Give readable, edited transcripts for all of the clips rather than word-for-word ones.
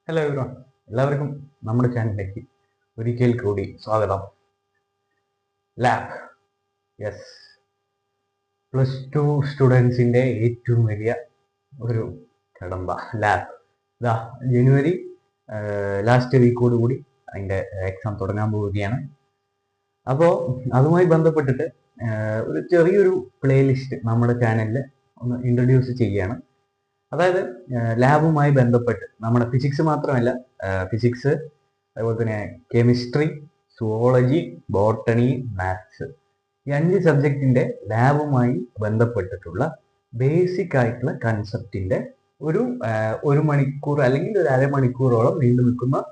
Hello everyone, എല്ലാവർക്കും നമ്മുടെ ചാനലിലേക്ക് ഒരിക്കൽ കൂടി സ്വാഗതം. ലാബ്, യെസ്, +2 സ്റ്റുഡൻസിൻ്റെ ഏറ്റവും വലിയ ഒരു കടമ്പ ലാബ്. ഇതാ ജനുവരി ലാസ്റ്റ് വീക്കോട് കൂടി അതിൻ്റെ എക്സാം തുടങ്ങാൻ പോവുകയാണ്. അപ്പോൾ അതുമായി ബന്ധപ്പെട്ടിട്ട് ഒരു ചെറിയൊരു പ്ലേലിസ്റ്റ് നമ്മുടെ ചാനലിൽ ഒന്ന് ഇൻട്രൊഡ്യൂസ് ചെയ്യുകയാണ്. അതായത് ലാബുമായി ബന്ധപ്പെട്ട് നമ്മുടെ ഫിസിക്സ് മാത്രമല്ല, ഫിസിക്സ്, അതുപോലെ തന്നെ കെമിസ്ട്രി, സുവോളജി, ബോട്ടണി, മാത്സ്, ഈ 5 സബ്ജക്റ്റിൻ്റെ ലാബുമായി ബന്ധപ്പെട്ടിട്ടുള്ള ബേസിക് ആയിട്ടുള്ള കൺസെപ്റ്റിൻ്റെ ഒരു മണിക്കൂർ അല്ലെങ്കിൽ ഒരു അരമണിക്കൂറോളം നീണ്ടു നിൽക്കുന്ന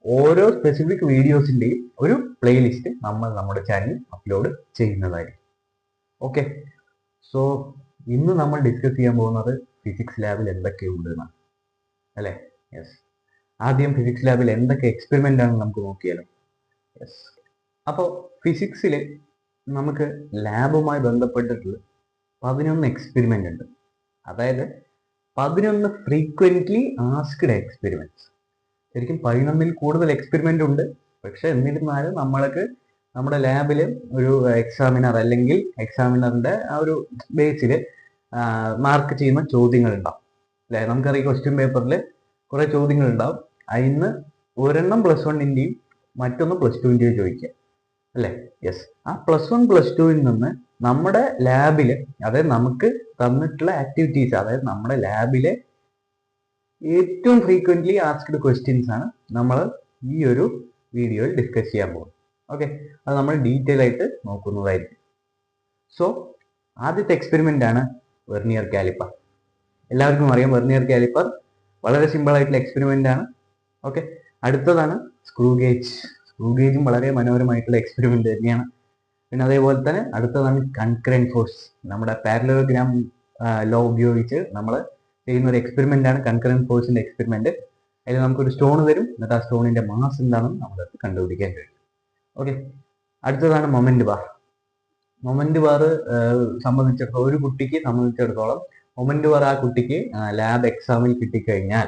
ഓരോ സ്പെസിഫിക് വീഡിയോസിൻ്റെയും ഒരു പ്ലേലിസ്റ്റ് നമ്മൾ നമ്മുടെ ചാനലിൽ അപ്ലോഡ് ചെയ്യുന്നതായിരിക്കും. ഓക്കെ, സോ ഇന്ന് നമ്മൾ ഡിസ്കസ് ചെയ്യാൻ പോകുന്നത് ഫിസിക്സ് ലാബിൽ എന്തൊക്കെയുണ്ട് എന്നാണ്, അല്ലേ? യെസ്, ആദ്യം ഫിസിക്സ് ലാബിൽ എന്തൊക്കെ എക്സ്പെരിമെൻ്റ് ആണെന്ന് നമുക്ക് നോക്കിയാലോ. യെസ്, അപ്പോൾ ഫിസിക്സിൽ നമുക്ക് ലാബുമായി ബന്ധപ്പെട്ടിട്ടുള്ള 11 എക്സ്പെരിമെൻ്റ് ഉണ്ട്. അതായത് 11 ഫ്രീക്വൻ്റ്ലി ആസ്ക്ഡ് എക്സ്പെരിമെൻറ്റ്സ്. ശരിക്കും 11-ൽ കൂടുതൽ എക്സ്പെരിമെൻ്റ് ഉണ്ട്. പക്ഷെ എന്നിരുന്നാലും നമ്മൾക്ക് നമ്മുടെ ലാബിൽ ഒരു എക്സാമിനർ അല്ലെങ്കിൽ എക്സാമിനറിൻ്റെ ആ ഒരു ബേസിൽ മാർക്ക് ചെയ്യുന്ന ചോദ്യങ്ങൾ ഉണ്ടാവും, അല്ലേ? നമുക്കറിയാം, ക്വസ്റ്റ്യൻ പേപ്പറിൽ കുറേ ചോദ്യങ്ങൾ ഉണ്ടാവും. അതിന് ഒരെണ്ണം +1-ൻ്റെയും മറ്റൊന്ന് +2-ൻ്റെയും ചോദിക്കുക, അല്ലേ? യെസ്, ആ +1 +2-ൽ നിന്ന് നമ്മുടെ ലാബിൽ, അതായത് നമുക്ക് തന്നിട്ടുള്ള ആക്ടിവിറ്റീസ്, അതായത് നമ്മുടെ ലാബിലെ ഏറ്റവും ഫ്രീക്വൻ്റ്ലി ആസ്ക്ഡ് ക്വസ്റ്റ്യൻസ് ആണ് നമ്മൾ ഈ ഒരു വീഡിയോയിൽ ഡിസ്കസ് ചെയ്യാൻ പോകുന്നത്. ഓക്കെ, അത് നമ്മൾ ഡീറ്റെയിൽ ആയിട്ട് നോക്കുന്നതായിരിക്കും. സോ ആദ്യത്തെ എക്സ്പെരിമെൻ്റ് ആണ് വെർനിയർ കാലിപ്പർ. എല്ലാവർക്കും അറിയാം, വെർനിയർ കാലിപ്പർ വളരെ സിമ്പിൾ ആയിട്ടുള്ള എക്സ്പെരിമെൻ്റ് ആണ്. ഓക്കെ, അടുത്തതാണ് സ്ക്രൂ ഗേജ്. സ്ക്രൂ ഗേജും വളരെ മനോഹരമായിട്ടുള്ള എക്സ്പെരിമെൻ്റ് തന്നെയാണ്. പിന്നെ അതേപോലെ തന്നെ അടുത്തതാണ് കൺകറന്റ് ഫോഴ്സ്. നമ്മുടെ പാരലലോഗ്രാം ലോ ഉപയോഗിച്ച് നമ്മൾ ചെയ്യുന്ന ഒരു എക്സ്പെരിമെൻ്റ് ആണ് കൺകറന്റ് ഫോഴ്സിൻ്റെ എക്സ്പെരിമെൻ്റ്. അതിൽ നമുക്കൊരു സ്റ്റോൺ തരും, എന്നിട്ട് ആ സ്റ്റോണിൻ്റെ മാസ് എന്താണെന്ന് നമ്മളത് കണ്ടുപിടിക്കാൻ കഴിയും. ഓക്കെ, അടുത്തതാണ് മൊമെന്റ് ബാർ. മൊമെന്റ് ബാർ സംബന്ധിച്ചിടത്തോളം, ഒരു കുട്ടിക്ക് സംബന്ധിച്ചിടത്തോളം മൊമെന്റ് ബാർ ആ കുട്ടിക്ക് ലാബ് എക്സാമിൽ കിട്ടിക്കഴിഞ്ഞാൽ,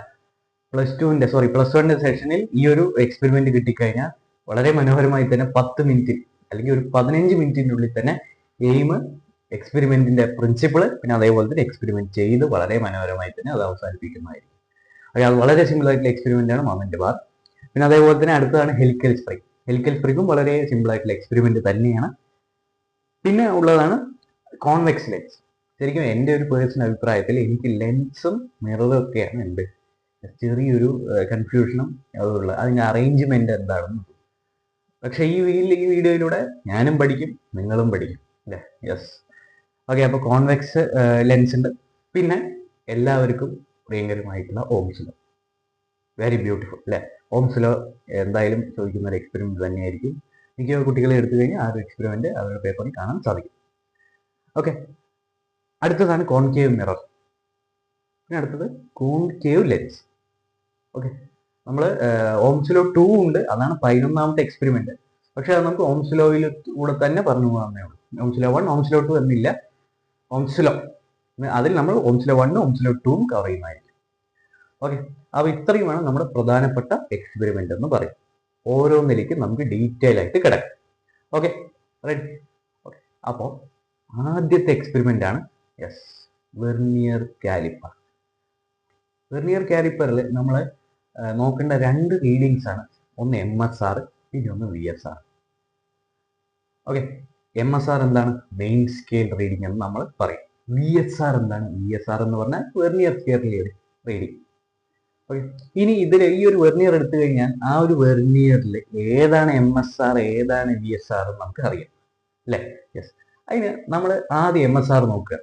+1-ന്റെ സെഷനിൽ ഈ ഒരു എക്സ്പെരിമെന്റ് കിട്ടിക്കഴിഞ്ഞാൽ വളരെ മനോഹരമായി തന്നെ 10 മിനിറ്റ് അല്ലെങ്കിൽ ഒരു 15 മിനിറ്റിനുള്ളിൽ തന്നെ എയിം, എക്സ്പെരിമെന്റിന്റെ പ്രിൻസിപ്പിൾ, പിന്നെ അതേപോലെ തന്നെ എക്സ്പെരിമെന്റ് ചെയ്ത് വളരെ മനോഹരമായി തന്നെ അത് അവസാനിപ്പിക്കുന്നതായിരിക്കും. അത് വളരെ സിമ്പിൾ ആയിട്ടുള്ള എക്സ്പെരിമെന്റ് ആണ് മൊമെന്റ് ബാർ. പിന്നെ അതേപോലെ തന്നെ അടുത്തതാണ് ഹെലിക്കൽ സ്പ്രിംഗ്. ഹെലിക്കൽ സ്പ്രിംഗും വളരെ സിമ്പിൾ ആയിട്ടുള്ള എക്സ്പെരിമെന്റ് തന്നെയാണ്. പിന്നെ ഉള്ളതാണ് കോൺവെക്സ് ലെൻസ്. ശരിക്കും എൻ്റെ ഒരു പേഴ്സണൽ അഭിപ്രായത്തിൽ എനിക്ക് ലെൻസും മിററും ഒക്കെയാണ് എൻ്റെ ചെറിയൊരു കൺഫ്യൂഷനും അതുള്ള അതിൻ്റെ അറേഞ്ച്മെന്റ് എന്താണെന്ന്. പക്ഷെ ഈ വീഡിയോയിലൂടെ ഞാനും പഠിക്കും, നിങ്ങളും പഠിക്കും, അല്ലേ? യെസ്. ഓക്കെ, അപ്പോൾ കോൺവെക്സ് ലെൻസ് ഉണ്ട്. പിന്നെ എല്ലാവർക്കും പ്രിയങ്കരമായിട്ടുള്ള ഓംസ് ലോ. വെരി ബ്യൂട്ടിഫുൾ, അല്ലേ? ഓംസ് ലോ എന്തായാലും ചോദിക്കുന്ന ഒരു എക്സ്പെരിമെന്റ് തന്നെയായിരിക്കും. മിക്ക കുട്ടികളെ എടുത്തു കഴിഞ്ഞാൽ ആ ഒരു എക്സ്പെരിമെന്റ് അവരുടെ പേപ്പറിൽ കാണാൻ സാധിക്കും. ഓക്കെ, അടുത്തതാണ് കോൺകേവ് മിറർ. പിന്നെ അടുത്തത് കോൺകേവ് ലെൻസ്. ഓക്കെ, നമ്മൾ ഓംസ് ലോ 2 ഉണ്ട്, അതാണ് 11ാമത്തെ എക്സ്പെരിമെന്റ്. പക്ഷെ അത് നമുക്ക് ഓംസ് ലോയിൽ കൂടെ തന്നെ പറഞ്ഞു പോകാവുന്നേ ഉള്ളൂ. ഓംസ് ലോ 1, ഓംസ് ലോ 2 എന്നില്ല. ഓംസ് ലോ, അതിൽ നമ്മൾ Ohm's law 1, Ohm's law 2 cover ചെയ്യുന്നതായിരിക്കും. ഓക്കെ, അപ്പോൾ ഇത്രയുമാണ് നമ്മുടെ പ്രധാനപ്പെട്ട എക്സ്പെരിമെന്റ് എന്ന് പറയും. ഓരോന്നിലേക്കും നമുക്ക് ഡീറ്റെയിൽ ആയിട്ട് കിടക്കാം. Okay, ready? ഓക്കെ, അപ്പോൾ ആദ്യത്തെ എക്സ്പെരിമെന്റ് ആണ് വെർനിയർ കാലിപ്പർ. വെർനിയർ കാലിപ്പറിൽ നമ്മൾ നോക്കേണ്ട 2 റീഡിങ്സ് ആണ്. ഒന്ന് MSR, പിന്നെ ഒന്ന് VSR. ഓക്കെ, MSR എന്താണ്? മെയിൻ സ്കെയിൽ റീഡിംഗ് എന്ന് നമ്മൾ പറയും. VSR എന്താണ്? VSR എന്ന് പറഞ്ഞാൽ വെർനിയർ സ്കെയിൽ റീഡിംഗ്. ഓക്കെ, ഇനി ഇതിൽ ഈ ഒരു വെർനിയർ എടുത്തു കഴിഞ്ഞാൽ ആ ഒരു വെർനിയറിൽ ഏതാണ് MSR, ഏതാണ് VSR എന്ന് നമുക്ക് അറിയാം, അല്ലേ? യെസ്, അതിന് നമ്മൾ ആദ്യം MSR നോക്കുക.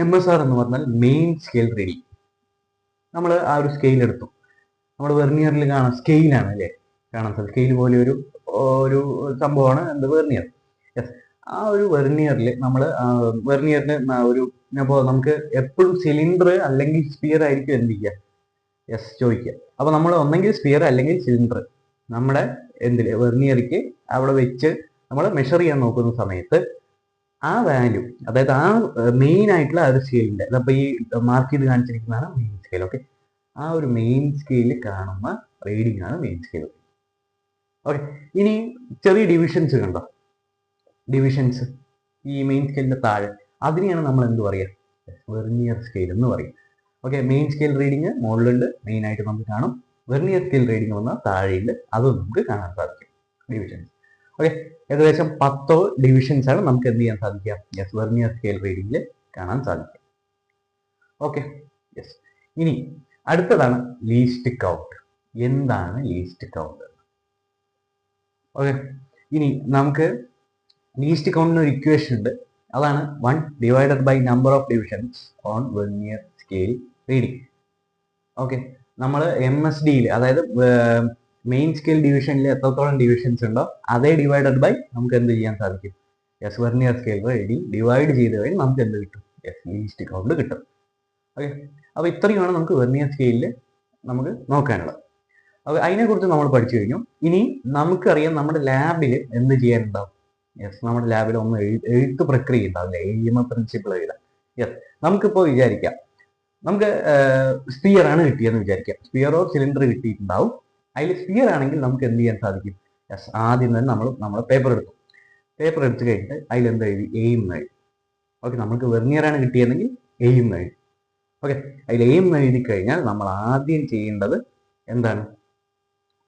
MSR എന്ന് പറഞ്ഞാൽ മെയിൻ സ്കെയിൽ റീഡിംഗ്. നമ്മൾ ആ ഒരു സ്കെയിൽ എടുത്തു, നമ്മൾ വെർനിയറിൽ കാണാം, സ്കെയിലാണ്, അല്ലേ? കാണാൻ സാധിക്കും, സ്കെയിൽ പോലെ ഒരു സംഭവമാണ് എന്ത്, വെർനിയർ. യെസ്, ആ ഒരു വെർനിയറിൽ നമ്മൾ വെർനിയറിന് ഇപ്പോൾ നമുക്ക് എപ്പോഴും സിലിണ്ടർ അല്ലെങ്കിൽ സ്പിയർ ആയിരിക്കും എന്ത് ചെയ്യുക, യെസ്, ചോദിക്കുക. അപ്പോൾ നമ്മൾ ഒന്നെങ്കിൽ സ്പിയർ അല്ലെങ്കിൽ സിലിണ്ടർ നമ്മുടെ എന്തില് വെർനിയറിക്ക് അവിടെ വെച്ച് നമ്മൾ മെഷർ ചെയ്യാൻ നോക്കുന്ന സമയത്ത് ആ വാല്യൂ, അതായത് ആ മെയിൻ ആയിട്ടുള്ള ആ ഒരു സ്കെയിലിന്റെ, അതപ്പോൾ ഈ മാർക്ക് ചെയ്ത് കാണിച്ചിരിക്കുന്നതാണ് മെയിൻ സ്കെയിൽ. ഓക്കെ, ആ ഒരു മെയിൻ സ്കെയിലിൽ കാണുന്ന റീഡിംഗ് ആണ് മെയിൻ സ്കെയിൽ. ഓക്കെ, ഇനി ചെറിയ ഡിവിഷൻസ് കണ്ടോ, ഡിവിഷൻസ് ഈ മെയിൻ സ്കെയിലിന്റെ താഴെ, അതിനെയാണ് നമ്മൾ എന്ത് പറയുക, വെർനിയർ സ്കെയിൽ എന്ന് പറയും. ഓക്കെ, മെയിൻ സ്കെയിൽ റീഡിങ് മുകളിലുണ്ട്, മെയിൻ ആയിട്ട് നമുക്ക് കാണും. വെർനിയർ സ്കെയിൽ റീഡിങ് വന്നാൽ താഴെയുണ്ട്, അതും നമുക്ക് കാണാൻ സാധിക്കും ഡിവിഷൻസ്. ഓക്കെ, ഏകദേശം 10 ഡിവിഷൻസ് ആണ് നമുക്ക് എന്ത് ചെയ്യാൻ സാധിക്കുക, യെസ്, വെർനിയർ സ്കെയിൽ റീഡിങ്ങിൽ കാണാൻ സാധിക്കും. Okay, yes. ഇനി അടുത്തതാണ് ലീസ്റ്റ് കൗണ്ട്. എന്താണ് ലീസ്റ്റ് കൗണ്ട്? ഓക്കെ, ഇനി നമുക്ക് ലീസ്റ്റ് കൗണ്ടിന് ഒരു ഇക്വേഷൻ ഉണ്ട്. അതാണ് 1 divided by number of divisions on vernier scale reading. Okay, നമ്മൾ MSDയിൽ, അതായത് മെയിൻ സ്കെയിൽ ഡിവിഷനിൽ എത്രത്തോളം ഡിവിഷൻസ് ഉണ്ടോ അതേ ഡിവൈഡഡ് ബൈ നമുക്ക് എന്ത് ചെയ്യാൻ സാധിക്കും, yes, vernier scale reading divide ചെയ്ത് കഴിഞ്ഞാൽ നമുക്ക് എന്ത് കിട്ടും, യെസ്, ലീസ്റ്റ് കൗണ്ട് കിട്ടും. ഓക്കെ, അപ്പോൾ ഇത്രയുമാണ് നമുക്ക് വെർനിയർ സ്കെയിലിൽ നമുക്ക് നോക്കാനുള്ളത്. അപ്പോൾ അതിനെക്കുറിച്ച് നമ്മൾ പഠിച്ചു കഴിഞ്ഞു. ഇനി നമുക്കറിയാം നമ്മുടെ ലാബിൽ എന്ത് ചെയ്യാനുണ്ടാവും, യെസ്, നമ്മുടെ ലാബിൽ ഒന്ന് എഴുത്ത് പ്രക്രിയ ഉണ്ടാവില്ല, എഴുതുന്ന പ്രിൻസിപ്പിൾ എഴുതാം. യെസ്, നമുക്കിപ്പോൾ വിചാരിക്കാം, നമുക്ക് സ്പിയർ ആണ് കിട്ടിയെന്ന് വിചാരിക്കാം, സ്പിയറോ സിലിണ്ടർ കിട്ടിയിട്ടുണ്ടാവും. അതിൽ സ്പിയർ ആണെങ്കിൽ നമുക്ക് എന്ത് ചെയ്യാൻ സാധിക്കും, യെസ്, ആദ്യം തന്നെ നമ്മൾ പേപ്പർ എടുക്കും. പേപ്പർ എടുത്തു കഴിഞ്ഞിട്ട് അതിലെന്ത് എഴുതി, എയിം എഴുതി. ഓക്കെ, നമുക്ക് വെർനിയർ ആണ് കിട്ടിയതെങ്കിൽ എയിം എഴുതി. ഓക്കെ, അതിൽ എയിം എഴുതി കഴിഞ്ഞാൽ നമ്മൾ ആദ്യം ചെയ്യേണ്ടത് എന്താണ്,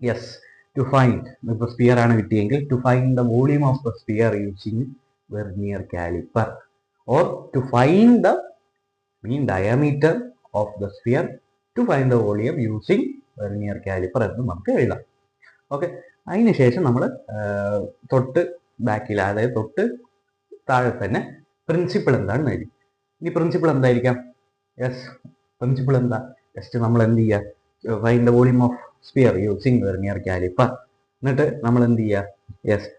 യെസ്, ടു ഫൈൻഡ്, ഇപ്പോൾ സ്പിയർ ആണ് കിട്ടിയെങ്കിൽ to find the volume of the sphere using vernier caliper, or to find the mean diameter of the sphere to find the volume using vernier caliper എന്ന് നമുക്ക് എഴുതാം. ഓക്കെ, അതിനുശേഷം നമ്മൾ തൊട്ട് ബാക്കിൽ, അതായത് തൊട്ട് താഴെ തന്നെ പ്രിൻസിപ്പിൾ എന്താണെന്ന് എഴുതി. ഇനി പ്രിൻസിപ്പിൾ എന്തായിരിക്കാം, യെസ്, പ്രിൻസിപ്പിൾ എന്താ, ജസ്റ്റ് നമ്മൾ എന്ത് ചെയ്യുക, find the volume of sphere using vernier calliper. എന്നിട്ട് നമ്മൾ എന്ത് ചെയ്യുക, യെസ്,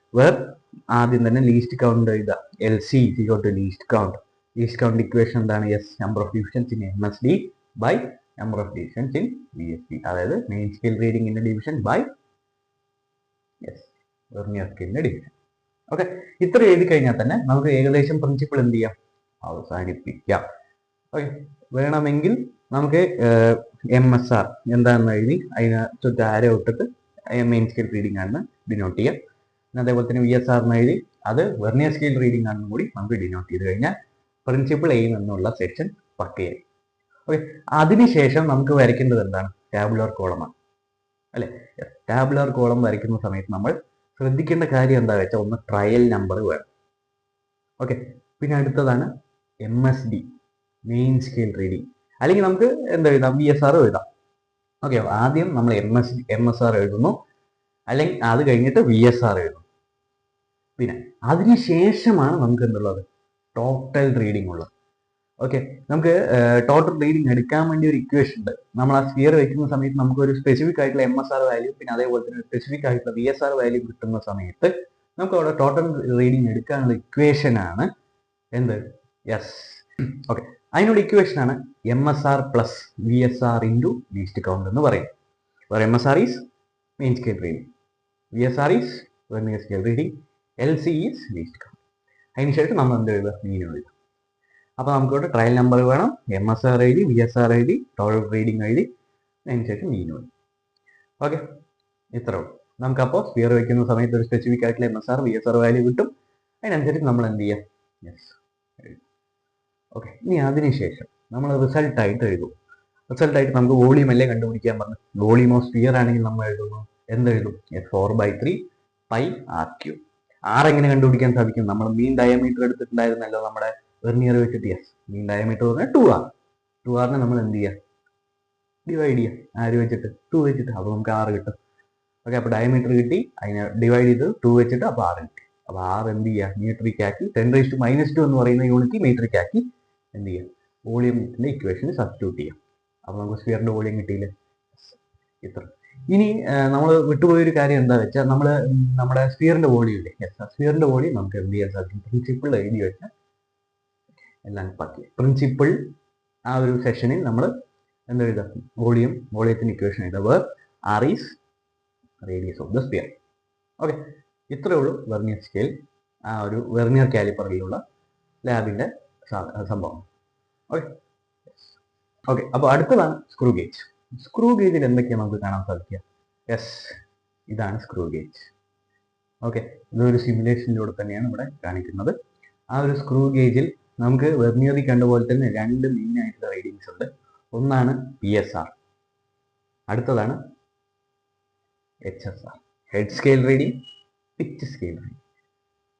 ആദ്യം തന്നെ ലീസ്റ്റ് കൗണ്ട് എഴുതുക, LC = least count. Least count equation എന്താണ്, yes, number of divisions in MSD by number of divisions in VSD, അതായത് മെയിൻ സ്കെയിൽ റീഡിങ്ങിന്റെ ഡിവിഷൻ ബൈ, യെസ്, വെർനിയർ സ്കെയിലിന്റെ ഡിവിഷൻ. ഓക്കെ, ഇത്ര എഴുതി കഴിഞ്ഞാൽ തന്നെ നമുക്ക് ഏകദേശം പ്രിൻസിപ്പിൾ എന്ത് ചെയ്യാം, അവസാനിപ്പിക്കാം. ഓക്കെ, വേണമെങ്കിൽ നമുക്ക് MSR എന്താണെന്ന് എഴുതി അതിന് ചുറ്റും ആരോ ഇട്ടിട്ട് മെയിൻ സ്കെയിൽ റീഡിംഗ് ആണെന്ന് ഡിനോട്ട് ചെയ്യാം. അതേപോലെ തന്നെ VSR എന്ന് എഴുതി അത് വെർനിയർ സ്കെയിൽ റീഡിംഗ് ആണെന്ന് കൂടി നമുക്ക് ഡിനോട്ട് ചെയ്ത് കഴിഞ്ഞാൽ പ്രിൻസിപ്പിൾ എയിം എന്നുള്ള സെക്ഷൻ പക്കയായി. ഓക്കെ, അതിനുശേഷം നമുക്ക് വരയ്ക്കേണ്ടത് എന്താണ്, ടാബുലർ കോളമാണ് അല്ലെ. ടാബുലർ കോളം വരയ്ക്കുന്ന സമയത്ത് നമ്മൾ ശ്രദ്ധിക്കേണ്ട കാര്യം എന്താ വെച്ചാൽ, ഒന്ന് ട്രയൽ നമ്പർ വേണം. ഓക്കെ, പിന്നെ അടുത്തതാണ് MSD, മെയിൻ സ്കെയിൽ റീഡിംഗ്, അല്ലെങ്കിൽ നമുക്ക് എന്താ എഴുതാം, VSR എഴുതാം. ഓക്കെ, ആദ്യം നമ്മൾ MSR എഴുതുന്നു, അല്ലെങ്കിൽ അത് കഴിഞ്ഞിട്ട് VSR എഴുതുന്നു. പിന്നെ അതിനുശേഷമാണ് നമുക്ക് എന്തുള്ളത്, ടോട്ടൽ റീഡിംഗ് ഉള്ളത്. ഓക്കെ, നമുക്ക് ടോട്ടൽ റീഡിംഗ് എടുക്കാൻ വേണ്ടി ഒരു ഇക്വേഷൻ ഉണ്ട്. നമ്മൾ ആ സ്ഫിയർ വെക്കുന്ന സമയത്ത് നമുക്ക് ഒരു സ്പെസിഫിക് ആയിട്ടുള്ള MSR വാല്യൂ, പിന്നെ അതേപോലെ തന്നെ സ്പെസിഫിക് ആയിട്ടുള്ള VSR വാല്യൂ കിട്ടുന്ന സമയത്ത് നമുക്ക് അവിടെ ടോട്ടൽ റീഡിംഗ് എടുക്കാനുള്ള ഇക്വേഷൻ ആണ് എന്ത്, യെസ്, ഓക്കെ, അതിനുള്ള ഇക്വേഷൻ ആണ് MSR plus VSR into least count എന്ന് പറയും. where MSR is mean scale reading, VSR is vernier scale reading, LC is least count. അതിനുശേഷം നമ്മൾ എന്ത് എഴുതുക, മീൻ എഴുതുക. അപ്പോൾ നമുക്കിവിടെ ട്രയൽ നമ്പർ വേണം, MSR എഴുതി, VSR എഴുതി, ടോട്ടൽ റീഡിംഗ് എഴുതി, അതിനുശേഷം മീൻ എഴുതി. ഓക്കെ, ഇത്ര ഉള്ളൂ. നമുക്കപ്പോൾ സ്ഫിയർ വയ്ക്കുന്ന സമയത്ത് ഒരു സ്പെസിഫിക് ആയിട്ടുള്ള MSR VSR വാല്യൂ കിട്ടും. അതിനനുസരിച്ച് നമ്മൾ എന്ത് ചെയ്യാം, യെസ്, എഴുതും. ഓക്കെ, ഇനി അതിനുശേഷം നമ്മൾ റിസൾട്ടായിട്ട് എഴുതും. റിസൾട്ടായിട്ട് നമുക്ക് വോളിയം അല്ലേ കണ്ടുപിടിക്കാൻ പറഞ്ഞു. വോളിയം ഓഫ് സ്ഫിയർ ആണെങ്കിൽ നമ്മൾ എഴുതുന്നു, എന്തെഴുതും, 4/3 πr3. R എങ്ങനെ കണ്ടുപിടിക്കാൻ സാധിക്കും, നമ്മൾ മീൻ ഡയമീറ്റർ എടുത്തിട്ടുണ്ടായിരുന്നല്ലോ നമ്മുടെ വെർനിയർ വെച്ചിട്ട്. യെസ്, മീൻ ഡയമീറ്റർ പറഞ്ഞാൽ 2R. 2R നമ്മൾ എന്ത് ചെയ്യുക, ഡിവൈഡ് ചെയ്യുക, ആര് വെച്ചിട്ട്, 2 വെച്ചിട്ട്, അപ്പോൾ നമുക്ക് R കിട്ടും. ഓക്കെ, അപ്പോൾ ഡയമീറ്റർ കിട്ടി, അതിനെ ഡിവൈഡ് ചെയ്ത് 2 വെച്ചിട്ട്, അപ്പോൾ R കിട്ടി. അപ്പോൾ R എന്ത് ചെയ്യുക, മീറ്ററിക് ആക്കി 10⁻² എന്ന് പറയുന്ന യൂണിറ്റ് മീറ്ററിക് ആക്കി എന്ത് ചെയ്യുക, വോളിയത്തിന്റെ ഇക്വേഷന് സബ്സ്റ്റിറ്റ്യൂട്ട് ചെയ്യാം. അപ്പോൾ നമുക്ക് സ്ഫിയറിന്റെ വോളിയം കിട്ടിയില്ലേ, ഇത്ര. ഇനി നമ്മൾ വിട്ടുപോയൊരു കാര്യം എന്താ വെച്ചാൽ, നമ്മൾ നമ്മുടെ സ്ഫിയറിന്റെ വോളിയം ഇല്ലേ, യെസ്, സ്ഫിയറിന്റെ വോളിയം നമുക്ക് എന്ത് ചെയ്യാൻ സാധിക്കും, പ്രിൻസിപ്പിൾ എഴുതി വെച്ചാൽ എല്ലാം പറ്റി. പ്രിൻസിപ്പിൾ ആ ഒരു സെഷനിൽ നമ്മൾ എന്താ എഴുതാം, വോളിയത്തിന്റെ ഇക്വേഷൻ എഴുതാം, where R is radius of the sphere. Okay, ഇത്രയേ ഉള്ളൂ വെർനിയർ സ്കെയിൽ, ആ ഒരു വെർനിയർ കാലിപ്പറിലുള്ള ലാബിന്റെ സംഭവം. ഓക്കെ, ഓക്കെ, അപ്പോൾ അടുത്തതാണ് സ്ക്രൂ ഗേജ്. സ്ക്രൂ ഗേജിൽ എന്തൊക്കെയാണ് നമുക്ക് കാണാൻ സാധിക്കുക? യെസ്, ഇതാണ് സ്ക്രൂ ഗേജ്. ഓക്കെ, ഇതൊരു സിമുലേഷനിലൂടെ തന്നെയാണ് ഇവിടെ കാണിക്കുന്നത്. ആ ഒരു സ്ക്രൂ ഗേജിൽ നമുക്ക് വെർനിയറിൽ കണ്ടുപോലെ തന്നെ രണ്ട് മെയിൻ ആയിട്ടുള്ള റീഡിങ്സ് ഉണ്ട്. ഒന്നാണ് PSR, അടുത്തതാണ് HSR, head scale reading, pitch scale reading.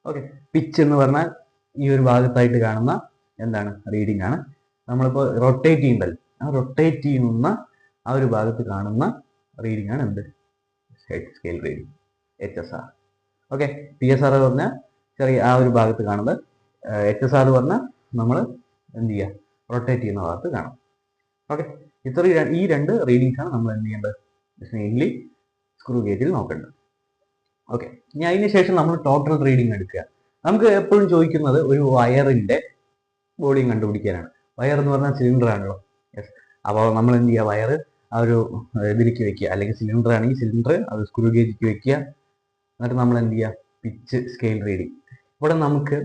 Okay, pitch എന്ന് പറഞ്ഞാൽ ഈ ഒരു ഭാഗത്തായിട്ട് കാണുന്ന എന്താണ് റീഡിംഗ് ആണ്. നമ്മളിപ്പോൾ റൊട്ടേറ്റ് ചെയ്യുമ്പോൾ ആ റൊട്ടേറ്റ് ചെയ്യുന്ന ആ ഒരു ഭാഗത്ത് കാണുന്ന റീഡിംഗ് ആണ് എന്ത്? Head scale reading, HSR. Okay, PSR പറഞ്ഞാൽ ചെറിയ ആ ഒരു ഭാഗത്ത് കാണുന്നത്, HSR പറഞ്ഞാൽ നമ്മൾ എന്ത് ചെയ്യുക, റൊട്ടേറ്റ് ചെയ്യുന്ന ഭാഗത്ത് കാണാം. ഓക്കെ, ഈ രണ്ട് റീഡിങ്സ് ആണ് നമ്മൾ എന്ത് ചെയ്യേണ്ടത്? മെയിൻലി സ്ക്രൂ ഗേജിൽ നോക്കേണ്ടത്. ഓക്കെ, ഇനി അതിന് ശേഷം നമ്മൾ ടോട്ടൽ റീഡിംഗ് എടുക്കുക. നമുക്ക് എപ്പോഴും ചോദിക്കുന്നത് ഒരു വയറിന്റെ വോളിയം കണ്ടുപിടിക്കാനാണ്. വയർ എന്ന് പറഞ്ഞാൽ സിലിണ്ടർ ആണല്ലോ. യെസ്, അപ്പോൾ നമ്മൾ എന്ത് ചെയ്യുക, വയർ ആ ഒരു ഇതിലേക്ക് വെക്കുക, അല്ലെങ്കിൽ സിലിണ്ടർ ആണെങ്കിൽ സിലിണ്ടർ അത് സ്ക്രൂ ഗേജിലേക്ക് വെക്കുക. എന്നിട്ട് നമ്മൾ എന്ത് ചെയ്യുക, പിച്ച് സ്കെയിൽ റീഡിങ്. ഇവിടെ നമുക്ക്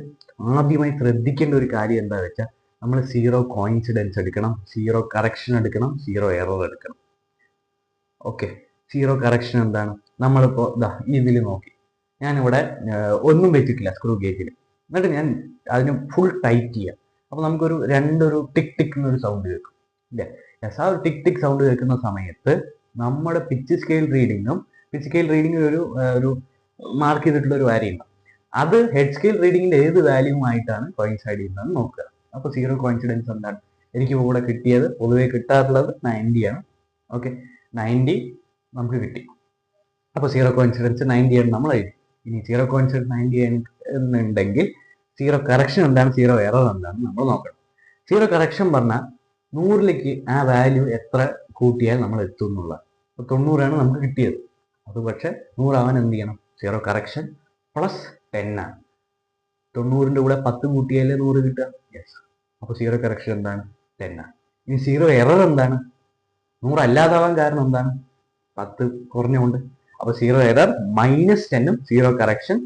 ആദ്യമായി ശ്രദ്ധിക്കേണ്ട ഒരു കാര്യം എന്താണെന്ന് വെച്ചാൽ, നമ്മൾ സീറോ കോയിൻസിഡൻസ് എടുക്കണം, സീറോ കറക്ഷൻ എടുക്കണം, സീറോ എറർ എടുക്കണം. ഓക്കെ, സീറോ കറക്ഷൻ എന്താണ്? നമ്മളിപ്പോൾ ഇതിൽ നോക്കി, ഞാനിവിടെ ഒന്നും വെച്ചിട്ടില്ല സ്ക്രൂ ഗേജിൽ, എന്നിട്ട് ഞാൻ അതിന് ഫുൾ ടൈറ്റ് ചെയ്യാം. അപ്പോൾ നമുക്കൊരു രണ്ടൊരു ടിക് ടിക് എന്നൊരു സൗണ്ട് കേൾക്കും ഇല്ലേ? യെസ്, ആ ഒരു ടിക് ടിക് സൗണ്ട് കേൾക്കുന്ന സമയത്ത് നമ്മുടെ പിച്ച് സ്കെയിൽ റീഡിങ്ങിൽ ഒരു മാർക്ക് ചെയ്തിട്ടുള്ള ഒരു വാല്യൂ ഉണ്ട്. അത് ഹെഡ് സ്കെയിൽ റീഡിങ്ങിന്റെ ഏത് വാല്യൂമായിട്ടാണ് കോയിൻസൈഡ് ചെയ്യുന്നത് നോക്കുക. അപ്പോൾ സീറോ കോയിൻസിഡൻസ് എന്താണ്? എനിക്ക് ഇവിടെ കിട്ടിയത്, പൊതുവെ കിട്ടാറുള്ളത് 90 ആണ്. ഓക്കെ, 90 നമുക്ക് കിട്ടി. അപ്പോൾ സീറോ കോയിൻസിഡൻസ് 90 ആണ് നമ്മൾ എഴുതി. ഇനി സീറോ കോയിൻസിഡൻസ് 90 എന്നുണ്ടെങ്കിൽ സീറോ കറക്ഷൻ എന്താണ്, സീറോ എറർ എന്താണ് നമ്മൾ നോക്കണം. സീറോ കറക്ഷൻ പറഞ്ഞാൽ 100ലേക്ക് ആ വാല്യൂ എത്ര കൂട്ടിയാൽ നമ്മൾ എത്തും എന്നുള്ള. അപ്പോൾ 90 ആണ് നമുക്ക് കിട്ടിയത്. അത് പക്ഷെ 100 ആവാൻ എന്ത് ചെയ്യണം? സീറോ കറക്ഷൻ പ്ലസ് 10 ആണ്. 90ന്റെ കൂടെ 10 കൂട്ടിയാലേ 100 കിട്ടുക. യെസ്, അപ്പോൾ സീറോ കറക്ഷൻ എന്താണ്? 10 ആണ്. ഇനി സീറോ എറർ എന്താണ്? 100 അല്ലാതാവാൻ കാരണം എന്താണ്? 10 കുറഞ്ഞുകൊണ്ട്. അപ്പോൾ സീറോ എറർ -10ഉം സീറോ കറക്ഷൻ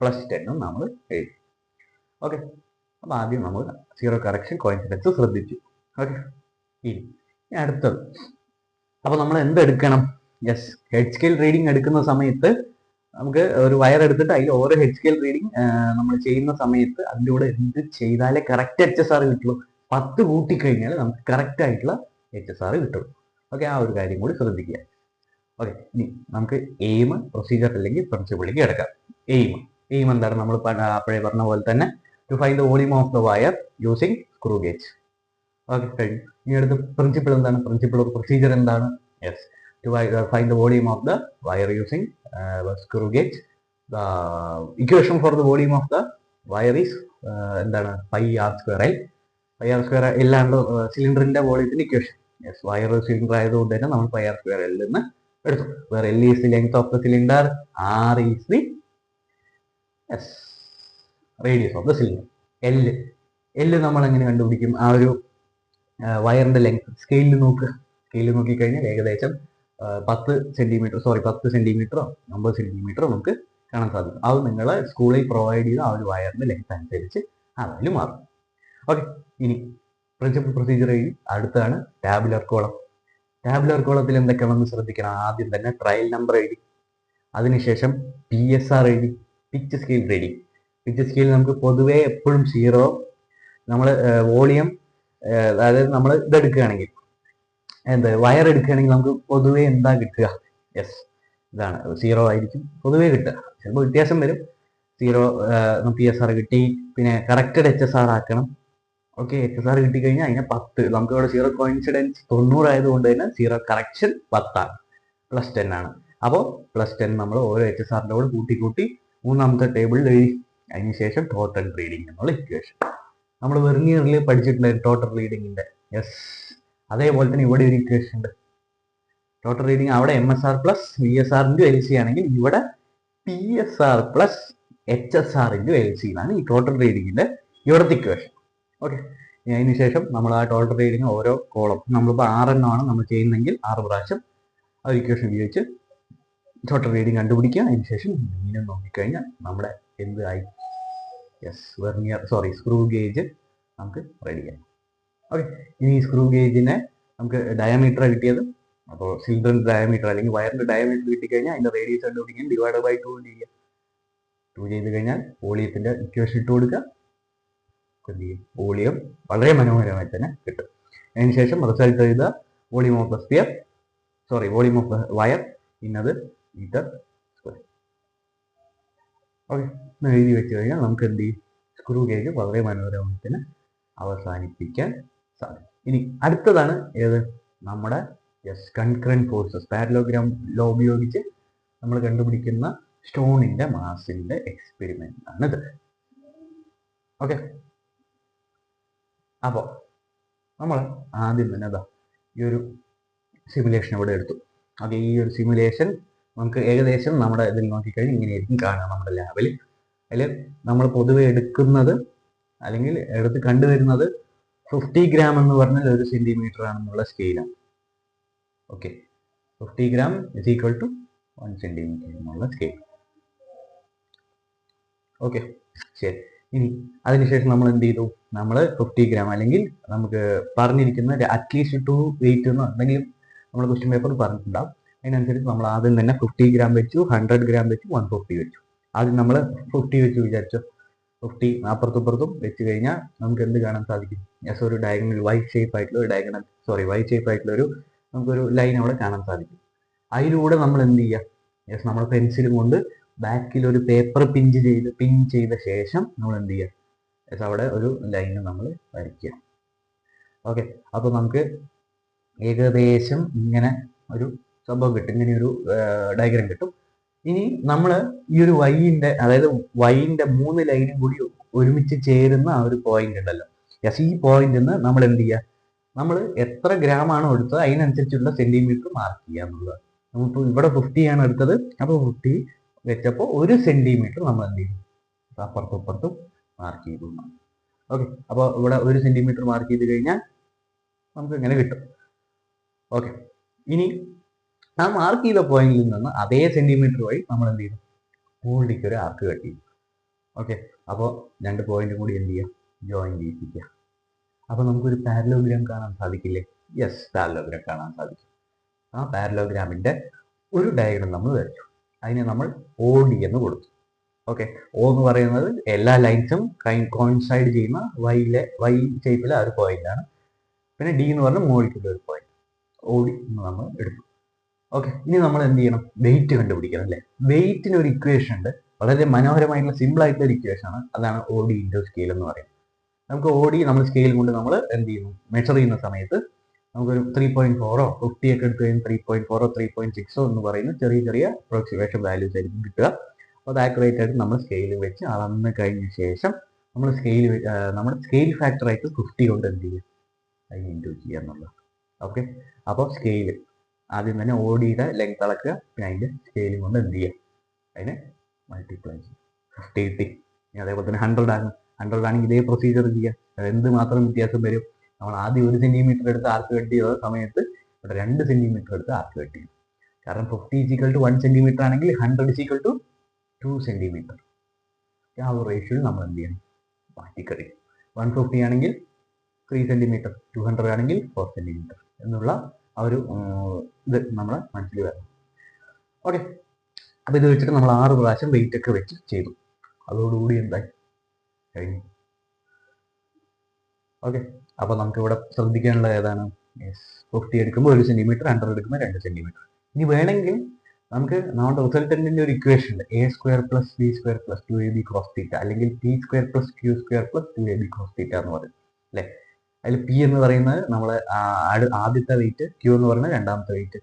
+10ഉം നമ്മൾ എഴുതി. ഓക്കെ, അപ്പോൾ ആദ്യം നമ്മൾ സീറോ കറക്ഷൻ കോയിൻസിഡൻസ് ശ്രദ്ധിച്ചു. ഓക്കെ, ഇനി അടുത്തത്, അപ്പോൾ നമ്മൾ എന്തെടുക്കണം? യെസ്, ഹെഡ് സ്കെയിൽ റീഡിംഗ് എടുക്കുന്ന സമയത്ത് നമുക്ക് ഒരു വയർ എടുത്തിട്ട് അതിൽ ഓരോ ഹെഡ് സ്കെയിൽ റീഡിംഗ് നമ്മൾ ചെയ്യുന്ന സമയത്ത് അതിൻ്റെ കൂടെ എന്ത് ചെയ്താലേ കറക്റ്റ് HSR കിട്ടുള്ളൂ. 10 കൂട്ടിക്കഴിഞ്ഞാൽ നമുക്ക് കറക്റ്റ് ആയിട്ടുള്ള HSR കിട്ടുള്ളൂ. ഓക്കെ, ആ ഒരു കാര്യം കൂടി ശ്രദ്ധിക്കുക. ഓക്കെ, ഇനി നമുക്ക് എയിം, പ്രൊസീജിയർ അല്ലെങ്കിൽ പ്രിൻസിപ്പിളിലേക്ക് കിടക്കാം. എയിം എന്താണ്? നമ്മൾ അപ്പോഴേ പറഞ്ഞ പോലെ തന്നെ to find the volume of the wire using screw gauge. Okay, കഴിഞ്ഞു. ഇനി അടുത്ത പ്രിൻസിപ്പിൾ എന്താണ്? പ്രിൻസിപ്പിൾ ഓഫ് പ്രൊസീജിയർ എന്താണ്? Yes, to find the volume of the wire using screw gauge. The equation for the volume of the wire is എന്താണ്? πr²L. πr²L ആണ് സിലിണ്ടറിന്റെ വോളിയത്തിന്റെ equation. Yes, wire cylinder ആയതുകൊണ്ട് തന്നെ നമ്മൾ πr²L എന്ന് എടുത്തു. Where L is the length of the cylinder, R is the radius of the cylinder. L നമ്മൾ എങ്ങനെ കണ്ടുപിടിക്കും? ആ ഒരു വയറിന്റെ ലെങ്ത് സ്കെയിലിൽ നോക്കിക്കഴിഞ്ഞാൽ ഏകദേശം 10 സെന്റിമീറ്ററോ 50 സെന്റിമീറ്ററോ നമുക്ക് കാണാൻ സാധിക്കും. അത് നിങ്ങളെ സ്കൂളിൽ പ്രൊവൈഡ് ചെയ്ത ആ ഒരു വയറിന്റെ ലെങ്ത് അനുസരിച്ച് ആ വാല്യൂ മാറും. ഓക്കെ, ഇനി പ്രിൻസിപ്പൽ പ്രൊസീജിയർ എഴുതി. അടുത്താണ് ടാബുലർ കോളം. ടാബുലർ കോളത്തിൽ എന്തൊക്കെയാണെന്ന് ശ്രദ്ധിക്കണം. ആദ്യം തന്നെ ട്രയൽ നമ്പർ എഴുതി, അതിനുശേഷം PSR എഴുതി, pitch scale reading. Pitch scale നമുക്ക് പൊതുവേ എപ്പോഴും സീറോ, നമ്മൾ വോളിയം, അതായത് നമ്മൾ ഇതെടുക്കുകയാണെങ്കിൽ വയർ എടുക്കുകയാണെങ്കിൽ നമുക്ക് പൊതുവേ എന്താ കിട്ടുക? യെസ്, ഇതാണ് സീറോ ആയിരിക്കും പൊതുവേ കിട്ടുക. ചിലപ്പോൾ വ്യത്യാസം വരും. സീറോ PSR കിട്ടി, പിന്നെ കറക്റ്റഡ് HSR ആക്കണം. ഓക്കെ, HSR കിട്ടിക്കഴിഞ്ഞാൽ അതിനെ 10. നമുക്ക് ഇവിടെ സീറോ കോയിൻസിഡൻസ് 90 ആയതുകൊണ്ട് തന്നെ സീറോ കറക്ഷൻ 10 ആണ്, +10 ആണ്. അപ്പോൾ +10 നമ്മൾ ഓരോ HSRന്റെ കൂടെ കൂട്ടി മൂന്നാമത്തെ ടേബിളിൽ എഴുതി. അതിനുശേഷം ടോട്ടൽ റീഡിംഗ് എന്നുള്ള ഇക്വേഷൻ നമ്മൾ വെർനിയറിൽ പഠിച്ചിട്ടുണ്ടായിരുന്നു ടോട്ടൽ റീഡിങ്ങിന്റെ. യെസ്, അതേപോലെ തന്നെ ഇവിടെ ഒരു ഇക്വേഷൻ ഉണ്ട്. ടോട്ടൽ റീഡിംഗ് അവിടെ MSR + VSR × LC ആണെങ്കിൽ ഇവിടെ PSR + HSR × LC എന്നാണ് ഈ ടോട്ടൽ റീഡിങ്ങിന്റെ ഇവിടുത്തെ ഇക്വേഷൻ. ഓക്കെ, അതിനുശേഷം നമ്മൾ ആ ടോട്ടൽ റീഡിംഗ് ഓരോ കോളം, നമ്മളിപ്പോൾ 6 എണ്ണമാണ് നമ്മൾ ചെയ്യുന്നതെങ്കിൽ 6 പ്രാവശ്യം ആ ഇക്വേഷൻ ഉപയോഗിച്ച് ടോട്ടൽ റീഡിംഗ് കണ്ടുപിടിക്കുക. അതിനുശേഷം മീനും നോക്കിക്കഴിഞ്ഞാൽ നമ്മുടെ എന്ത് ആയി? യെസ്, സ്ക്രൂ ഗേജ് നമുക്ക് റെഡി ചെയ്യാം. ഓക്കെ, ഇനി ഈ സ്ക്രൂ ഗേജിനെ നമുക്ക് ഡയമീറ്റർ കിട്ടിയത് അപ്പോൾ സിലിണ്ടറിന്റെ ഡയമീറ്റർ അല്ലെങ്കിൽ വയറിന്റെ ഡയമീറ്റർ കിട്ടിക്കഴിഞ്ഞാൽ അതിന്റെ റേഡിയസ് കണ്ടുപിടിക്കാൻ ഡിവൈഡ് ബൈ 2 ചെയ്യുക. 2 ചെയ്ത് കഴിഞ്ഞാൽ വോളിയത്തിന്റെ ഇക്വേഷൻ ഇട്ട് കൊടുക്കുക. എന്ത് ചെയ്യും? വോളിയം വളരെ മനോഹരമായി തന്നെ കിട്ടും. അതിനുശേഷം റിസൾട്ട് എഴുതുക. Volume of the sphere, sorry, volume of the wire ഇന്നത് മീറ്റർ സ്ക്വയർ. ഓക്കെ, എഴുതി വെച്ച് കഴിഞ്ഞാൽ നമുക്ക് എന്ത് ചെയ്യും? സ്ക്രൂ ഗേജ് വളരെ മനോഹരമായി തന്നെ അവസാനിപ്പിക്കാൻ സാധിക്കും. ഇനി അടുത്തതാണ് ഏത്? നമ്മുടെ കൺകറന്റ് ഫോഴ്സസ്, പാരലോഗ്രാം ലോ ഉപയോഗിച്ച് നമ്മൾ കണ്ടുപിടിക്കുന്ന സ്റ്റോണിന്റെ മാസിന്റെ എക്സ്പെരിമെന്റ് ആണ് ഇത്. ഓക്കെ, അപ്പോൾ നമ്മൾ ആദ്യം തന്നെ അതാ ഈ ഒരു സിമുലേഷൻ ഇവിടെ എടുത്തു. ഓക്കെ, ഈ ഒരു സിമുലേഷൻ നമുക്ക് ഏകദേശം നമ്മുടെ ഇതിൽ നോക്കിക്കഴിഞ്ഞാൽ ഇങ്ങനെയായിരിക്കും കാണുക നമ്മുടെ ലാബിൽ. അതിൽ നമ്മൾ പൊതുവെ എടുക്കുന്നത് അല്ലെങ്കിൽ എടുത്ത് കണ്ടുവരുന്നത് 50 ഗ്രാം എന്ന് പറഞ്ഞാൽ 1 സെന്റിമീറ്റർ ആണെന്നുള്ള സ്കെയിലാണ്. Okay, 50 gram is equal to 1 centimetre എന്നുള്ള സ്കെയിൽ. ഓക്കെ, ശരി. ഇനി അതിനുശേഷം നമ്മൾ എന്ത് ചെയ്തു? നമ്മൾ 50 ഗ്രാം അല്ലെങ്കിൽ നമുക്ക് പറഞ്ഞിരിക്കുന്ന അറ്റ്ലീസ്റ്റ് 2 വെയിറ്റ് എന്നോ എന്തെങ്കിലും നമ്മൾ ക്വസ്റ്റ്യൻ പേപ്പറിൽ പറഞ്ഞിട്ടുണ്ടാവും. അതിനനുസരിച്ച് നമ്മൾ ആദ്യം തന്നെ 50 ഗ്രാം വെച്ചു, 100 ഗ്രാം വെച്ചു, 150 വെച്ചു. ആദ്യം നമ്മൾ 50 വെച്ച് വിചാരിച്ചു. 50 അപ്പുറത്തും വെച്ച് കഴിഞ്ഞാൽ നമുക്ക് എന്ത് കാണാൻ സാധിക്കും? യെസ്, ഒരു ഡയഗണൽ വൈറ്റ് ഷേപ്പ് ആയിട്ടുള്ള ഒരു നമുക്കൊരു ലൈൻ അവിടെ കാണാൻ സാധിക്കും. അതിലൂടെ നമ്മൾ എന്ത് ചെയ്യുക? യെസ്, നമ്മൾ പെൻസിലും കൊണ്ട് ബാക്കിൽ ഒരു പേപ്പർ പിൻ ചെയ്ത ശേഷം നമ്മൾ എന്ത് ചെയ്യുക? യെസ്, അവിടെ ഒരു ലൈന് നമ്മൾ വരയ്ക്കുക. ഓക്കെ, അപ്പോൾ നമുക്ക് ഏകദേശം ഇങ്ങനെ ഒരു സംഭവം കിട്ടും, ഇങ്ങനെ ഒരു ഡയഗ്രാം കിട്ടും. ഇനി നമ്മൾ ഈ ഒരു അതായത് വൈൻ്റെ 3 ലൈനും കൂടി ഒരുമിച്ച് ചേരുന്ന ആ ഒരു പോയിന്റ് ഉണ്ടല്ലോ. യെസ്, ഈ പോയിന്റിൽ നിന്ന് നമ്മൾ എന്ത് ചെയ്യുക? നമ്മൾ എത്ര ഗ്രാം ആണോ എടുത്തത് അതിനനുസരിച്ചുള്ള സെന്റിമീറ്റർ മാർക്ക് ചെയ്യുക എന്നുള്ളത്. നമ്മളിപ്പോൾ ഇവിടെ 50 ആണ് എടുത്തത്. അപ്പോൾ 50 വെച്ചപ്പോൾ 1 സെന്റിമീറ്റർ നമ്മൾ എന്ത് ചെയ്യും? അപ്പുറത്തും മാർക്ക് ചെയ്തു. ഓക്കെ, അപ്പോൾ ഇവിടെ 1 സെന്റിമീറ്റർ മാർക്ക് ചെയ്ത് കഴിഞ്ഞാൽ നമുക്ക് ഇങ്ങനെ കിട്ടും. ഓക്കെ, ഇനി ആ മാർക്ക് ചെയ്ത പോയിന്റിൽ നിന്ന് അതേ സെന്റിമീറ്റർ വഴി നമ്മൾ എന്ത് ചെയ്യും? ഓടിക്ക് ഒരു ആർക്ക് കട്ട് ചെയ്യും. ഓക്കെ, അപ്പോൾ 2 പോയിന്റും കൂടി എന്ത് ചെയ്യുക? ജോയിൻ ചെയ്യിപ്പിക്കുക. അപ്പോൾ നമുക്കൊരു പാരലോഗ്രാം കാണാൻ സാധിക്കില്ലേ? യെസ്, പാരലോഗ്രാം കാണാൻ സാധിക്കും. ആ പാരലോഗ്രാമിന്റെ ഒരു ഡയഗ്രം നമ്മൾ വരച്ചു. അതിനെ നമ്മൾ OD എന്ന് കൊടുത്തു. ഓക്കെ, O എന്ന് പറയുന്നത് എല്ലാ ലൈൻസും കോയിൻസൈഡ് ചെയ്യുന്ന വൈ ഷേപ്പിലെ ആ ഒരു പോയിന്റ് ആണ്. പിന്നെ D എന്ന് പറഞ്ഞാൽ മുകളിലുള്ള ഒരു പോയിന്റ്. OD എന്ന് നമ്മൾ എടുത്തു. ഓക്കെ, ഇനി നമ്മൾ എന്ത് ചെയ്യണം? വെയിറ്റ് കണ്ടുപിടിക്കണം അല്ലേ? വെയിറ്റിന് ഒരു ഇക്വേഷൻ ഉണ്ട്, വളരെ മനോഹരമായിട്ടുള്ള സിമ്പിൾ ആയിട്ടുള്ള ഒരു ഇക്വേഷൻ ആണ്. അതാണ് OD ഇൻറ്റു സ്കെയിൽ എന്ന് പറയുന്നത്. നമുക്ക് OD നമ്മൾ സ്കെയിൽ കൊണ്ട് നമ്മൾ എന്ത് ചെയ്യുന്നു? മെഷർ ചെയ്യുന്ന സമയത്ത് നമുക്കൊരു 3.4 50 ഒക്കെ എടുത്തു കഴിഞ്ഞാൽ 3.4 3.6 എന്ന് പറയുന്ന ചെറിയ അപ്രോക്സിമേഷൻ വാല്യൂസ് ആയിരിക്കും കിട്ടുക. അപ്പോൾ അത് ആക്യുറേറ്റ് ആയിട്ട് നമ്മൾ സ്കെയിൽ വെച്ച് അളന്ന് കഴിഞ്ഞ ശേഷം നമ്മൾ നമ്മുടെ സ്കെയിൽ ഫാക്ടർ ആയിട്ട് 50 കൊണ്ട് എന്ത് ചെയ്യുക? അതിന് ഇൻറ്റു ചെയ്യുക എന്നുള്ളത്. ഓക്കെ, അപ്പോൾ സ്കെയിൽ ആദ്യം തന്നെ ODയുടെ ലെങ്ത് അളക്കുക, പിന്നെ അതിൻ്റെ സ്കെയിലും കൊണ്ട് എന്ത് ചെയ്യുക? അതിനെ മൾട്ടിപ്ലൈ ചെയ്യും. 50 കിട്ടി. അതേപോലെ തന്നെ 100 ആണെങ്കിൽ ഇതേ പ്രൊസീജിയർ ചെയ്യുക. എന്ത് മാത്രം വ്യത്യാസം വരും? നമ്മൾ ആദ്യം 1 സെന്റിമീറ്റർ എടുത്ത് ആർക്ക് കട്ട് ചെയ്ത സമയത്ത് ഇവിടെ 2 സെന്റിമീറ്റർ എടുത്ത് ആർക്ക് കട്ട് ചെയ്യും. കാരണം 50 = 1 സെന്റിമീറ്റർ ആണെങ്കിൽ 100 = 2 സെന്റിമീറ്റർ. ആ ഒരു റേഷ്യോയിൽ നമ്മൾ എന്ത് ചെയ്യണം? മാറ്റിക്കറിയും. 150 ആണെങ്കിൽ 3 സെന്റിമീറ്റർ, 200 ആണെങ്കിൽ 4 സെന്റിമീറ്റർ എന്നുള്ള ആ ഒരു ഇത് നമ്മളെ മനസ്സിൽ വരണം. ഓക്കെ, അപ്പോൾ ഇത് വെച്ചിട്ട് നമ്മൾ 6 പ്രാവശ്യം വെയിറ്റ് ഒക്കെ വെച്ച് ചെയ്തു. അതോടുകൂടി എന്തായി? കഴിഞ്ഞു. ഓക്കെ, അപ്പോൾ നമുക്ക് ഇവിടെ ശ്രദ്ധിക്കാനുള്ളത് ഏതാണ്? 50 എടുക്കുമ്പോൾ 1 സെന്റിമീറ്റർ, 100 എടുക്കുമ്പോൾ 2 സെന്റിമീറ്റർ. ഇനി വേണമെങ്കിൽ നമുക്ക് നമ്മുടെ റിസൾട്ടന്റിന്റെ ഒരു ഇക്വേഷൻ ഉണ്ട്, A² + B² + 2AB cos θ അല്ലെങ്കിൽ P² + Q² + 2AB cos θ എന്ന് പറയും അല്ലേ? അതിൽ P എന്ന് പറയുന്നത് നമ്മൾ ആദ്യത്തെ വെയിറ്റ്, Q എന്ന് പറയുന്നത് രണ്ടാമത്തെ വെയിറ്റ്.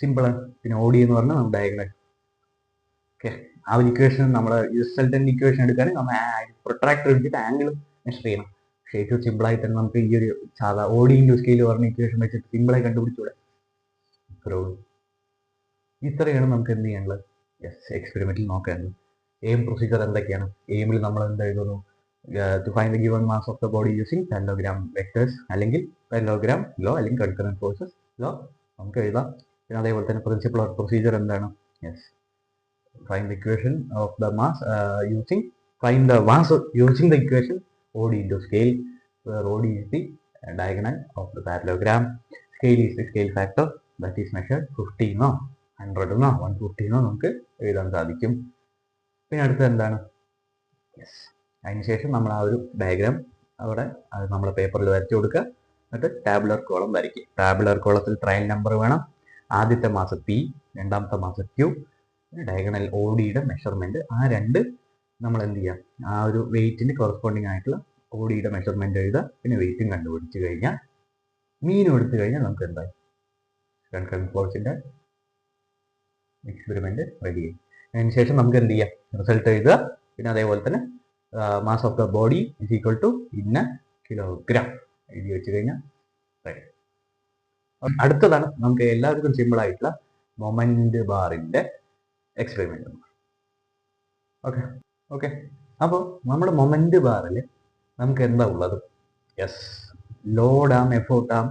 സിമ്പിളാണ്. പിന്നെ OD എന്ന് പറഞ്ഞാൽ നമ്മുടെ ഡയഗ്രാം. ഓക്കെ, ആ ഒരു ഇക്വേഷൻ നമ്മുടെ റിസൾട്ടന്റ് ഇക്വേഷൻ എടുക്കുകയാണെങ്കിൽ നമ്മൾ പ്രൊട്രാക്ടർ എടുത്തിട്ട് ആംഗിൾ മെഷർ ചെയ്യണം. പക്ഷേ ഏറ്റവും സിമ്പിളായിട്ട് തന്നെ നമുക്ക് ഈ ഒരു സാധാ OD ഇൻറ്റു സ്കെയിൽ പറഞ്ഞ ഇക്വേഷൻ വെച്ചിട്ട് സിമ്പിളായി കണ്ടുപിടിച്ചൂടെ? ഇത്രയാണ് നമുക്ക് എന്ത് ചെയ്യാനുള്ളത്? യെസ്, എക്സ്പെരിമെന്റിൽ നോക്കാനുള്ളത്. എയിം പ്രൊസീജിയർ എന്തൊക്കെയാണ്? എയിമിൽ നമ്മൾ എന്ത് എഴുതുന്നു? To find the given mass of the body using parallelogram vectors അല്ലെങ്കിൽ പാരലോഗ്രാം ലോ അല്ലെങ്കിൽ കൺകറന്റ് ഫോഴ്സസ് ലോ നമുക്ക് എഴുതാം. പിന്നെ അതേപോലെ തന്നെ പ്രിൻസിപ്പൽ ഓഫ് പ്രൊസീജിയർ എന്താണ്? Yes, find the equation of the mass using the equation OD into scale, where OD is the diagonal of the parallelogram, scale is the scale factor, that is measured 50 എന്നോ 100 എന്നോ 150 എന്നോ നമുക്ക് എഴുതാൻ സാധിക്കും. പിന്നെ അടുത്തത് എന്താണ്? യെസ്, അതിനുശേഷം നമ്മൾ ആ ഒരു ഡയഗ്രാം അവിടെ നമ്മൾ പേപ്പറിൽ വരച്ചു കൊടുക്കുക. എന്നിട്ട് ടാബുലർ കോളം വരയ്ക്കുക. ടാബുലർ കോളത്തിൽ ട്രയൽ നമ്പർ വേണം. ആദ്യത്തെ മാസം പി, രണ്ടാമത്തെ മാസം ക്യൂ, ഡയഗണൽ ഒ ഡിയുടെ മെഷർമെന്റ്. ആ രണ്ട് നമ്മൾ എന്ത് ചെയ്യാം, ആ ഒരു വെയിറ്റിന് കോറസ്പോണ്ടിങ് ആയിട്ടുള്ള ഒ ഡിയുടെ മെഷർമെന്റ് എഴുതുക. പിന്നെ വെയിറ്റും കണ്ടുപിടിച്ച് കഴിഞ്ഞാൽ മീനും എടുത്തു കഴിഞ്ഞാൽ നമുക്ക് എന്തായി കൺകറന്റ് ഫോഴ്സിന്റെ എക്സ്പെരിമെന്റ് റെഡി ചെയ്യും. അതിനുശേഷം നമുക്ക് എന്ത് ചെയ്യാം, റിസൾട്ട് എഴുതുക. പിന്നെ അതേപോലെ തന്നെ mass of the body is equal to ഇന്ന കിലോഗ്രാം എഴുതി വെച്ച് കഴിഞ്ഞാൽ റെഡി. അടുത്തതാണ് നമുക്ക് എല്ലാവർക്കും സിമ്പിൾ ആയിട്ടുള്ള മൊമെന്റ് ബാറിന്റെ എക്സ്പെരിമെന്റ്. ഓക്കെ ഓക്കെ അപ്പോൾ നമ്മുടെ മൊമെന്റ് ബാറിൽ നമുക്ക് എന്താ ഉള്ളത്? യെസ്, ലോഡ് ആം, എഫോർട്ട് ആം,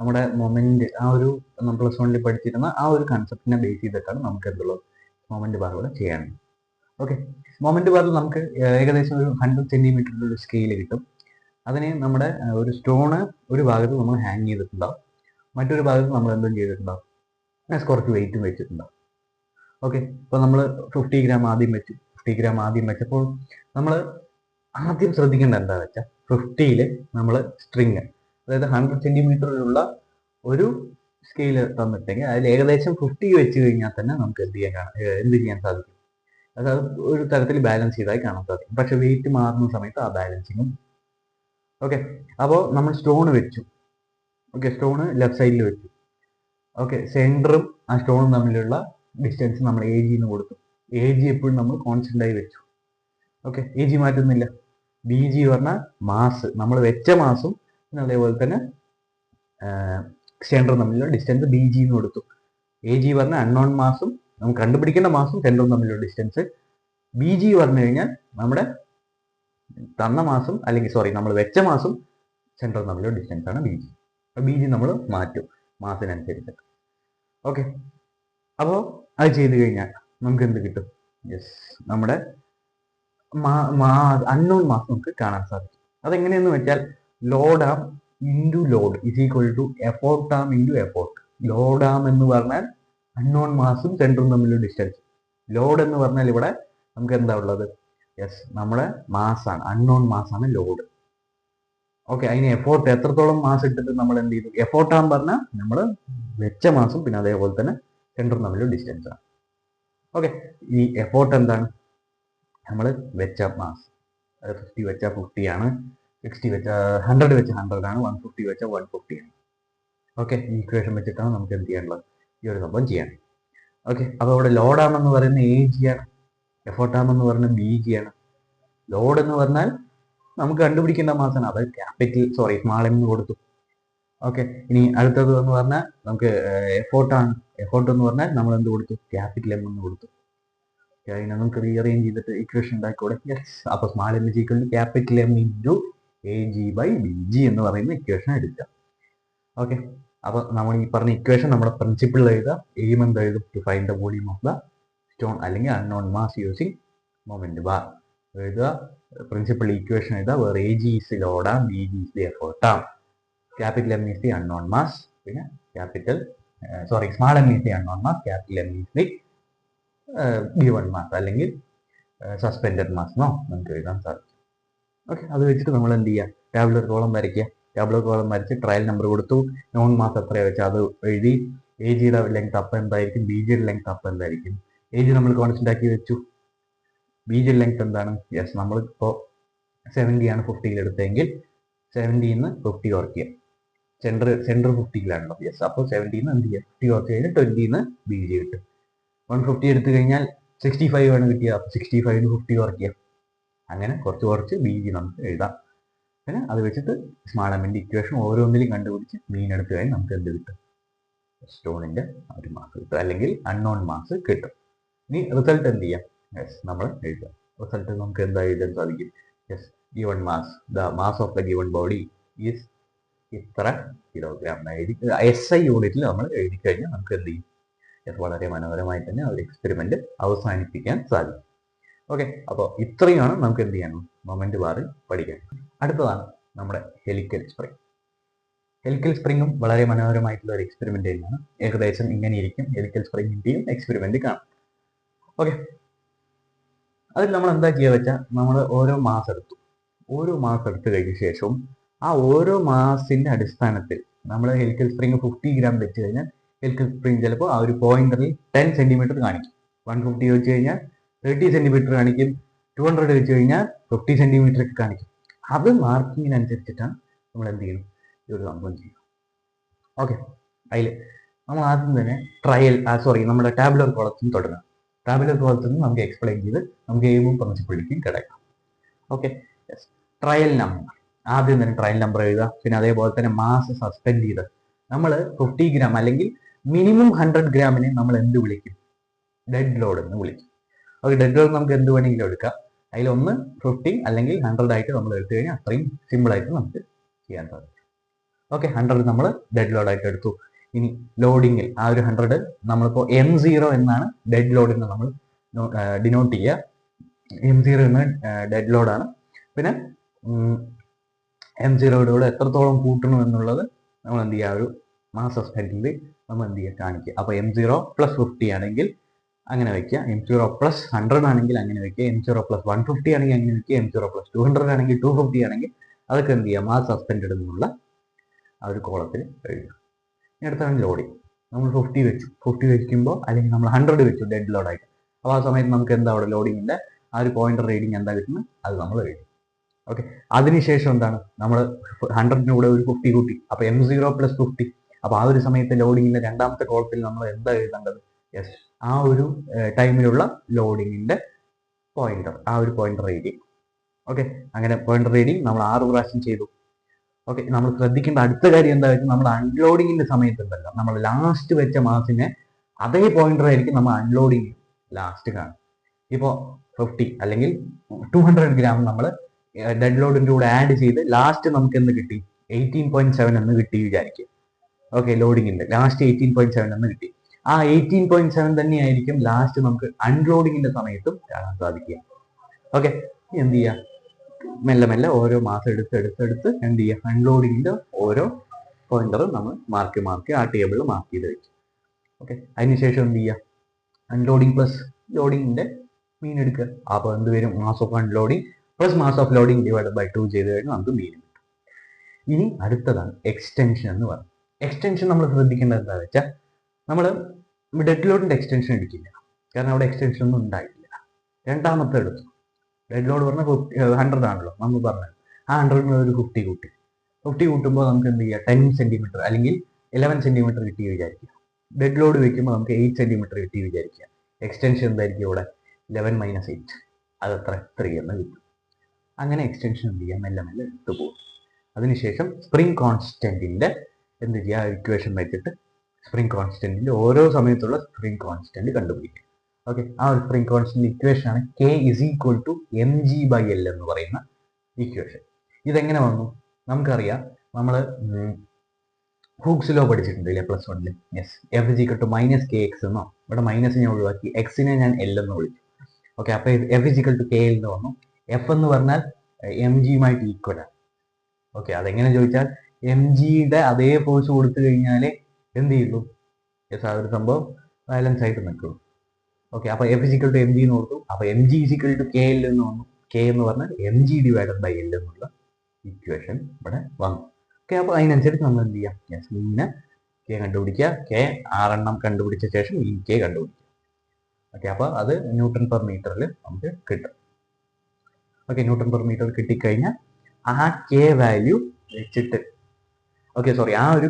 നമ്മുടെ മൊമെന്റ്, ആ ഒരു നമ്മൾ പ്ലസ് വണ്ണിൽ പഠിച്ചിരുന്ന ആ ഒരു കൺസെപ്റ്റിനെ ബേസ് ചെയ്തിട്ടാണ് നമുക്ക് എന്തുള്ളത് മൊമെന്റ് ബാർ ഇവിടെ ചെയ്യാനുള്ളത്. ഓക്കെ, മൊമെന്റ് ബാറിൽ നമുക്ക് ഏകദേശം ഒരു 100 സെന്റിമീറ്ററിന്റെ ഒരു സ്കെയിൽ കിട്ടും. അതിനെ നമ്മുടെ ഒരു സ്റ്റോണ് ഒരു ഭാഗത്ത് നമ്മൾ ഹാങ് ചെയ്തിട്ടുണ്ടാവും, മറ്റൊരു ഭാഗത്ത് നമ്മൾ എന്തും ചെയ്തിട്ടുണ്ടാവും, കുറച്ച് വെയിറ്റും വെച്ചിട്ടുണ്ടാവും. ഓക്കെ, ഇപ്പോൾ നമ്മൾ 50 ഗ്രാം ആദ്യം വെച്ചു. 50 ഗ്രാം ആദ്യം വെച്ചപ്പോൾ നമ്മൾ ആദ്യം ശ്രദ്ധിക്കേണ്ട എന്താ വെച്ചാൽ 50ൽ നമ്മൾ സ്ട്രിങ്, അതായത് 100 സെന്റിമീറ്ററിലുള്ള ഒരു സ്കെയിൽ തന്നിട്ടെങ്കിൽ അതിൽ ഏകദേശം 50 വെച്ച് കഴിഞ്ഞാൽ തന്നെ നമുക്ക് എന്ത് ചെയ്യാൻ സാധിക്കും, അതായത് ഒരു തരത്തിൽ ബാലൻസ് ചെയ്തായി കാണാൻ സാധിക്കും. പക്ഷെ വെയിറ്റ് മാറുന്ന സമയത്ത് ആ ബാലൻസിങ്ങും. ഓക്കെ, അപ്പോൾ നമ്മൾ സ്റ്റോൺ വെച്ചു. ഓക്കെ, സ്റ്റോണ് ലെഫ്റ്റ് സൈഡിൽ വെച്ചു. ഓക്കെ, സെൻറ്ററും ആ സ്റ്റോണും തമ്മിലുള്ള ഡിസ്റ്റൻസ് നമ്മൾ എ ജിന്ന് കൊടുത്തു. എ ജി എപ്പോഴും നമ്മൾ കോൺസ്റ്റന്റ് ആയി വെച്ചു. ഓക്കെ, എ ജി മാറ്റുന്നില്ല. ബി ജി പറഞ്ഞാൽ മാസ്, നമ്മൾ വെച്ച മാസും പിന്നെ അതേപോലെ തന്നെ സെൻറ്ററും തമ്മിലുള്ള ഡിസ്റ്റൻസ് ബി ജി എന്ന് കൊടുത്തു. എ ജി പറഞ്ഞാൽ അൺനോൺ മാസും നമുക്ക് കണ്ടുപിടിക്കേണ്ട മാസും സെൻറ്ററും തമ്മിലുള്ള ഡിസ്റ്റൻസ്. ബി ജി പറഞ്ഞു കഴിഞ്ഞാൽ നമ്മുടെ തന്ന മാസും നമ്മൾ വെച്ച മാസും സെൻറ്ററും തമ്മിലുള്ള ഡിസ്റ്റൻസ് ആണ് ബി ജി. ബി ജി നമ്മൾ മാറ്റും മാസിനനുസരിച്ച്. ഓക്കെ, അപ്പോൾ അത് ചെയ്ത് കഴിഞ്ഞാൽ നമുക്ക് എന്ത് കിട്ടും? യെസ്, നമ്മുടെ അൺനോൺ മാസ് നമുക്ക് കാണാൻ സാധിക്കും. അതെങ്ങനെയെന്ന് വെച്ചാൽ load arm into load is equal to effort arm into effort. Load arm എന്ന് പറഞ്ഞാൽ അൺനോൺ മാസും സെൻറ്ററും തമ്മിലുള്ള ഡിസ്റ്റൻസ്. ലോഡ് എന്ന് പറഞ്ഞാൽ ഇവിടെ നമുക്ക് എന്താ ഉള്ളത്? യെസ്, നമ്മുടെ മാസാണ്, അൺനോൺ മാസാണ് ലോഡ്. ഓക്കെ, അതിന് എഫോർട്ട് എത്രത്തോളം മാസ് ഇട്ടിട്ട് നമ്മൾ എന്ത് ചെയ്തു? എഫോർട്ട് ആം പറഞ്ഞാൽ നമ്മൾ വെച്ച മാസും പിന്നെ അതേപോലെ തന്നെ സെൻറ്ററും തമ്മിലുള്ള ഡിസ്റ്റൻസ് ആണ്. ഓക്കെ, ഈ എഫോർട്ട് എന്താണ്? നമ്മൾ വെച്ച മാസ്, 50 വെച്ചാൽ 50 ആണ്, 60 വെച്ചാൽ 100 വെച്ചാൽ 100 ആണ്, 150 വെച്ചാൽ 150 ആണ്. ഓക്കെ, ഈ ഇക്വേഷൻ വെച്ചിട്ടാണ് നമുക്ക് എന്ത് ചെയ്യാനുള്ളത്? ഈ ഒരു സംഭവം ചെയ്യാൻ. ഓക്കെ, അപ്പോൾ ഇവിടെ ലോഡ് ആമെന്ന് പറയുന്നത് എ ജി ആണ്, എഫോർട്ട് ആമെന്ന് പറയുന്നത് ബി ജി ആണ്. ലോഡ് എന്ന് പറഞ്ഞാൽ നമുക്ക് കണ്ടുപിടിക്കേണ്ട മാസാണ്, അത് സ്മാൾ എം എന്ന് കൊടുത്തു. ഓക്കെ, ഇനി അടുത്തത് എന്ന് പറഞ്ഞാൽ നമുക്ക് എഫോർട്ടാണ്. എഫോർട്ട് എന്ന് പറഞ്ഞാൽ നമ്മൾ എന്ത് കൊടുത്തു? ക്യാപിറ്റൽ എം എന്ന് കൊടുത്തു. അതിനെ നമുക്ക് റീഅറേഞ്ച് ചെയ്തിട്ട് ഇക്വേഷൻ ഉണ്ടാക്കിക്കൂടെ? യെസ്, അപ്പോൾ small m is equal to capital M into A G by B G എന്ന് പറയുന്ന ഇക്വേഷൻ എടുക്കുക. ഓക്കെ, അപ്പോൾ നമ്മൾ ഈ പറഞ്ഞ ഇക്വേഷൻ നമ്മുടെ പ്രിൻസിപ്പിൾ എഴുതുക. എയിം എന്ത് എഴുതും? To find the volume of the stone അല്ലെങ്കിൽ unknown mass using moment bar എഴുതുക. പ്രിൻസിപ്പിൾ ഇക്വേഷൻ എഴുതുക. Where A G is load arm, B G is the effort arm, capital M is the unknown mass, പിന്നെ small M is the unknown mass, capital M is the given mass അല്ലെങ്കിൽ suspended mass എന്നോ നമുക്ക് എഴുതാൻ സാധിക്കും. Okay, അത് വെച്ചിട്ട് നമ്മൾ എന്ത് ചെയ്യുക? ടാബുലർ കോളം വരയ്ക്കുക. ടാബുലർ കോളം വരച്ച് ട്രയൽ നമ്പർ കൊടുത്തു. നോൺ മാസ് എത്രയാണ് വെച്ചാൽ അത് എഴുതി. എ ജിയുടെ ലെങ്ത് അപ്പം എന്തായിരിക്കും, ബി ജിയുടെ ലെങ്ത് അപ്പം എന്തായിരിക്കും? എ ജി നമ്മൾ കോൺസ്റ്റന്റ് ആക്കി വെച്ചു. ബി ജിയുടെ ലെങ്ത് എന്താണ്? യെസ്, നമ്മൾ ഇപ്പോൾ 70 ആണ് 50ൽ എടുത്തതെങ്കിൽ 70ന്ന് 50 കുറയ്ക്കുക. സെൻറ്റർ 50ലാണല്ലോ. യെസ്, അപ്പോൾ 70ന്ന് എന്ത് ചെയ്യുക? 50 കുറച്ച് കഴിഞ്ഞാൽ 20ന്ന് ബി ജി കിട്ടും. 150 എടുത്തു കഴിഞ്ഞാൽ 65 ആണ് കിട്ടിയത്. അപ്പോൾ 65ന് 50 കുറയ്ക്കുക. അങ്ങനെ കുറച്ച് ബി ജി നമുക്ക് എഴുതാം. പിന്നെ അത് വെച്ചിട്ട് സ്മാൾ എമ്മിൻ്റെ ഇക്വേഷൻ ഓരോന്നിലും കണ്ടുപിടിച്ച് മീൻ എടുത്തു കഴിഞ്ഞാൽ നമുക്ക് എന്ത് കിട്ടും? സ്റ്റോണിൻ്റെ ഒരു മാസ് കിട്ടും അല്ലെങ്കിൽ അൺനോൺ മാസ് കിട്ടും. ഇനി റിസൾട്ട് എന്ത് ചെയ്യാം? യെസ്, നമ്മൾ എഴുതാം. റിസൾട്ട് നമുക്ക് എന്താ എഴുതാൻ സാധിക്കും? Yes, given mass, the mass of the given body is ഇത്ര കിലോഗ്രാം എഴുതി SI യൂണിറ്റിൽ നമ്മൾ എഴുതി കഴിഞ്ഞാൽ നമുക്ക് എന്ത് ചെയ്യും? വളരെ മനോഹരമായി തന്നെ ഒരു എക്സ്പെരിമെന്റ് അവസാനിപ്പിക്കാൻ സാധിക്കും. ഓക്കെ, അപ്പോൾ ഇത്രയുമാണ് നമുക്ക് എന്ത് ചെയ്യാനും മൊമെന്റ് ബാറിൽ പഠിക്കാൻ. അടുത്തതാണ് നമ്മുടെ ഹെലിക്കൽ സ്പ്രിംഗ്. ഹെലിക്കൽ സ്പ്രിങ്ങും വളരെ മനോഹരമായിട്ടുള്ള ഒരു എക്സ്പെരിമെന്റ് തന്നെയാണ്. ഏകദേശം ഇങ്ങനെ ഇരിക്കും ഹെലിക്കൽ സ്പ്രിങ്ങിന്റെയും എക്സ്പെരിമെന്റ് കാണാം. ഓക്കെ, അതിൽ നമ്മൾ എന്താ ചെയ്യുക വെച്ചാൽ നമ്മൾ ഓരോ മാസം എടുത്തു കഴിഞ്ഞ ശേഷവും ആ ഓരോ മാസിന്റെ അടിസ്ഥാനത്തിൽ നമ്മൾ ഹെലിക്കൽ സ്പ്രിങ് 50 ഗ്രാം വെച്ച് കഴിഞ്ഞാൽ ഹെലിക്കൽ സ്പ്രിങ് ചിലപ്പോൾ ആ ഒരു പോയിന്ററിൽ 10 സെന്റിമീറ്റർ കാണിക്കും. 150 വെച്ച് കഴിഞ്ഞാൽ 30 സെന്റിമീറ്റർ കാണിക്കും. 200 വെച്ച് കഴിഞ്ഞാൽ 50 സെന്റിമീറ്റർ ഒക്കെ കാണിക്കും. അത് മാർക്കിങ്ങിനനുസരിച്ചിട്ടാണ് നമ്മൾ എന്ത് ചെയ്യണം, ഈ ഒരു സംഭവം ചെയ്യും. ഓക്കെ, അതിൽ നമ്മൾ ആദ്യം തന്നെ നമ്മുടെ ടാബുലർ കോളത്തിൽ തുടങ്ങാം. ടാബുലർ കോളത്തിൽ നിന്ന് നമുക്ക് എക്സ്പ്ലെയിൻ ചെയ്ത് നമുക്ക് എയിമും പ്രിൻസിപ്പിളിലേക്കും കിടക്കാം. ഓക്കെ, ട്രയൽ നമ്പർ ആദ്യം തന്നെ ട്രയൽ നമ്പർ എഴുതുക. പിന്നെ അതേപോലെ തന്നെ മാസ് സസ്പെൻഡ് ചെയ്ത് നമ്മൾ 50 ഗ്രാം അല്ലെങ്കിൽ മിനിമം 100 ഗ്രാമിനെ നമ്മൾ എന്ത് വിളിക്കും, ഡെഡ് ലോഡ് എന്ന് വിളിക്കും. ഓക്കെ, ഡെഡ് ലോഡ് നമുക്ക് എന്ത് വേണമെങ്കിലും എടുക്കാം. അതിലൊന്ന് 50 അല്ലെങ്കിൽ 100 ആയിട്ട് നമ്മൾ എടുത്തു കഴിഞ്ഞാൽ അത്രയും സിമ്പിൾ ആയിട്ട് നമുക്ക് ചെയ്യാൻ സാധിക്കും. ഓക്കെ, 100 നമ്മൾ ഡെഡ് ലോഡ് ആയിട്ട് എടുത്തു. ഇനി ലോഡിങ്ങിൽ ആ ഒരു 100 നമ്മളിപ്പോൾ M0 എന്നാണ് ഡെഡ് ലോഡിന് നമ്മൾ ഡിനോട്ട് ചെയ്യുക. M0 എന്ന ഡെഡ് ലോഡാണ്. പിന്നെ M0യുടെ കൂടെ എത്രത്തോളം കൂട്ടണം എന്നുള്ളത് നമ്മൾ എന്ത് ചെയ്യുക, ഒരു മാസ് സസ്പെൻഡിൽ നമ്മൾ എന്ത് ചെയ്യുക, കാണിക്കുക. അപ്പോൾ M0 + 50 ആണെങ്കിൽ അങ്ങനെ വയ്ക്കുക, M0 + 100 ആണെങ്കിൽ അങ്ങനെ വയ്ക്കുക, M0 + 150 ആണെങ്കിൽ അങ്ങനെ വയ്ക്കുക, M0 + 200 ആണെങ്കിൽ 250 ആണെങ്കിൽ അതൊക്കെ എന്ത് ചെയ്യുക, മാസ് സസ്പെൻഡ് എന്നുള്ള ആ ഒരു കോളത്തിൽ എഴുതുക. ഇനി അടുത്താണ് ലോഡിങ്. നമ്മൾ 50 വയ്ക്കുമ്പോൾ അല്ലെങ്കിൽ നമ്മൾ 100 വെച്ചു ഡെഡ് ലോഡായിട്ട്. അപ്പോൾ ആ സമയത്ത് നമുക്ക് എന്താ അവിടെ ലോഡിങ്ങിൻ്റെ ആ ഒരു പോയിന്റർ റീഡിങ് എന്താ കിട്ടുന്നത് അത് നമ്മൾ എഴുതും. ഓക്കെ, അതിനുശേഷം എന്താണ്, നമ്മൾ 100ന്റെ കൂടെ ഒരു 50 കൂട്ടി, അപ്പോൾ M0 + 50. അപ്പോൾ ആ ഒരു സമയത്ത് ലോഡിങ്ങിന്റെ രണ്ടാമത്തെ കോളത്തിൽ നമ്മൾ എന്താ എഴുതേണ്ടത്, യെസ്, ആ ഒരു ടൈമിലുള്ള ലോഡിങ്ങിന്റെ പോയിന്റർ, ആ ഒരു പോയിന്റർ റീഡിങ്. ഓക്കെ, അങ്ങനെ പോയിന്റർ റീഡിങ് നമ്മൾ 6 പ്രാവശ്യം ചെയ്തു. ഓക്കെ, നമ്മൾ ശ്രദ്ധിക്കേണ്ട അടുത്ത കാര്യം എന്താ വെച്ചാൽ നമ്മൾ അൺലോഡിങ്ങിന്റെ സമയത്ത് ഉണ്ടല്ലോ, നമ്മൾ ലാസ്റ്റ് വെച്ച മാസിനെ അതേ പോയിന്റർ ആയിരിക്കും നമ്മൾ അൺലോഡിങ് ലാസ്റ്റ് കാണും. ഇപ്പോൾ 50 അല്ലെങ്കിൽ 200 ഗ്രാം നമ്മൾ ഡെഡ് ലോഡിന്റെ കൂടെ ആഡ് ചെയ്ത് ലാസ്റ്റ് നമുക്ക് എന്ത് കിട്ടി, 18.7 എന്ന് കിട്ടി വിചാരിക്കുക. ഓക്കെ, ലോഡിങ്ങിന്റെ ലാസ്റ്റ് 18.7 എന്ന് കിട്ടി. ആ 18.7 തന്നെയായിരിക്കും ലാസ്റ്റ് നമുക്ക് അൺലോഡിങ്ങിന്റെ സമയത്തും കാണാൻ സാധിക്കുക. ഓക്കെ, എന്ത് ചെയ്യുക, മെല്ലെ മെല്ലെ ഓരോ മാസം എടുത്ത് എന്ത് ചെയ്യുക, അൺലോഡിങ്ങിന്റെ ഓരോ പോയിന്ററും നമ്മൾ മാർക്ക് ആ ടേബിളിൽ മാർക്ക് ചെയ്ത് വെക്കും. ഓക്കെ, അതിനുശേഷം എന്ത് ചെയ്യുക, അൺലോഡിങ് പ്ലസ് ലോഡിങ്ങിന്റെ മീൻ എടുക്കുക. അപ്പോൾ എന്ത് വരും, mass of unloading plus mass of loading divided by 2 ചെയ്ത് കഴിഞ്ഞാൽ നമുക്ക് മീൻ കിട്ടും. ഇനി അടുത്തതാണ് എക്സ്റ്റൻഷൻ എന്ന് പറയുന്നത്. എക്സ്റ്റൻഷൻ നമ്മൾ ശ്രദ്ധിക്കേണ്ടത് എന്താ വെച്ചാൽ, നമ്മൾ ഡെഡ് ലോഡിന്റെ എക്സ്റ്റൻഷൻ എടുക്കില്ല, കാരണം അവിടെ എക്സ്റ്റൻഷൻ ഒന്നും ഉണ്ടായിട്ടില്ല. രണ്ടാമത്തെ എടുത്തു, ഡെഡ് ലോഡ് പറഞ്ഞാൽ 100 ആണല്ലോ നമ്മൾ പറഞ്ഞത്, ആ 100 ഒരു 50 കൂട്ടുമ്പോൾ നമുക്ക് എന്ത് ചെയ്യുക, 10 സെന്റിമീറ്റർ അല്ലെങ്കിൽ 11 സെന്റിമീറ്റർ കിട്ടി വിചാരിക്കുക. ഡെഡ് ലോഡ് വെക്കുമ്പോൾ നമുക്ക് 8 സെന്റിമീറ്റർ കിട്ടി വിചാരിക്കുക. എക്സ്റ്റൻഷൻ എന്തായിരിക്കും ഇവിടെ, 11 - 8, അത് എത്ര, 3 എന്ന് കിട്ടും. അങ്ങനെ എക്സ്റ്റൻഷൻ എന്ത് ചെയ്യുക, മെല്ലെ മെല്ലെ എടുത്തു പോകും. അതിനുശേഷം സ്പ്രിംഗ് കോൺസ്റ്റന്റിന്റെ എന്ത് ചെയ്യുക, ഇക്വേഷൻ വെച്ചിട്ട് സ്പ്രിംഗ് കോൺസ്റ്റന്റിന്റെ ഓരോ സമയത്തുള്ള സ്പ്രിംഗ് കോൺസ്റ്റന്റ് കണ്ടുപിടിക്കുക. ഓക്കെ, ആ ഒരു സ്പ്രിംഗ് കോൺസ്റ്റന്റ് ഇക്വേഷൻ ആണ് K = mg/L എന്ന് പറയുന്ന ഇക്വേഷൻ. ഇതെങ്ങനെ വന്നു, നമുക്കറിയാം, നമ്മൾ ഹൂക്സ് ലോ പഠിച്ചിട്ടുണ്ടല്ലേ +1. യെസ്, F = -kx എന്നോ, ഇവിടെ മൈനസിനെ ഒഴിവാക്കി എക്സിനെ ഞാൻ L എന്ന് വിളിച്ചു. ഓക്കെ, അപ്പോൾ F = KL എന്ന് വന്നു. F എന്ന് പറഞ്ഞാൽ mg-യുമായിട്ട് ഈക്വൽ ആണ്. ഓക്കെ, അതെങ്ങനെ ചോദിച്ചാൽ mg-യുടെ അതേ ഫോഴ്സ് കൊടുത്തു കഴിഞ്ഞാൽ എന്ത് ചെയ്യുള്ളൂ, യെസ്, ആ ഒരു സംഭവം ബാലൻസ് ആയിട്ട് നിൽക്കുള്ളൂ. ഓക്കെ, അപ്പോൾ F = mg എന്ന് കൊടുത്തു. അപ്പോൾ mg = KL എന്ന് വന്നു. K എന്ന് പറഞ്ഞാൽ mg/L എന്നുള്ള ഇക്വേഷൻ ഇവിടെ വന്നു. ഓക്കെ, അപ്പോൾ അതിനനുസരിച്ച് നമ്മൾ എന്ത് ചെയ്യാം, യെസ്, മീനെ K കണ്ടുപിടിക്കുക. K 6 എണ്ണം കണ്ടുപിടിച്ച ശേഷം മീൻ K കണ്ടുപിടിക്കുക. ഓക്കെ, അപ്പോൾ അത് Nm/m നമുക്ക് കിട്ടും. ഓക്കെ, Nm/m കിട്ടിക്കഴിഞ്ഞാൽ ആ K വാല്യൂ വെച്ചിട്ട്, ഓക്കെ സോറി, ആ ഒരു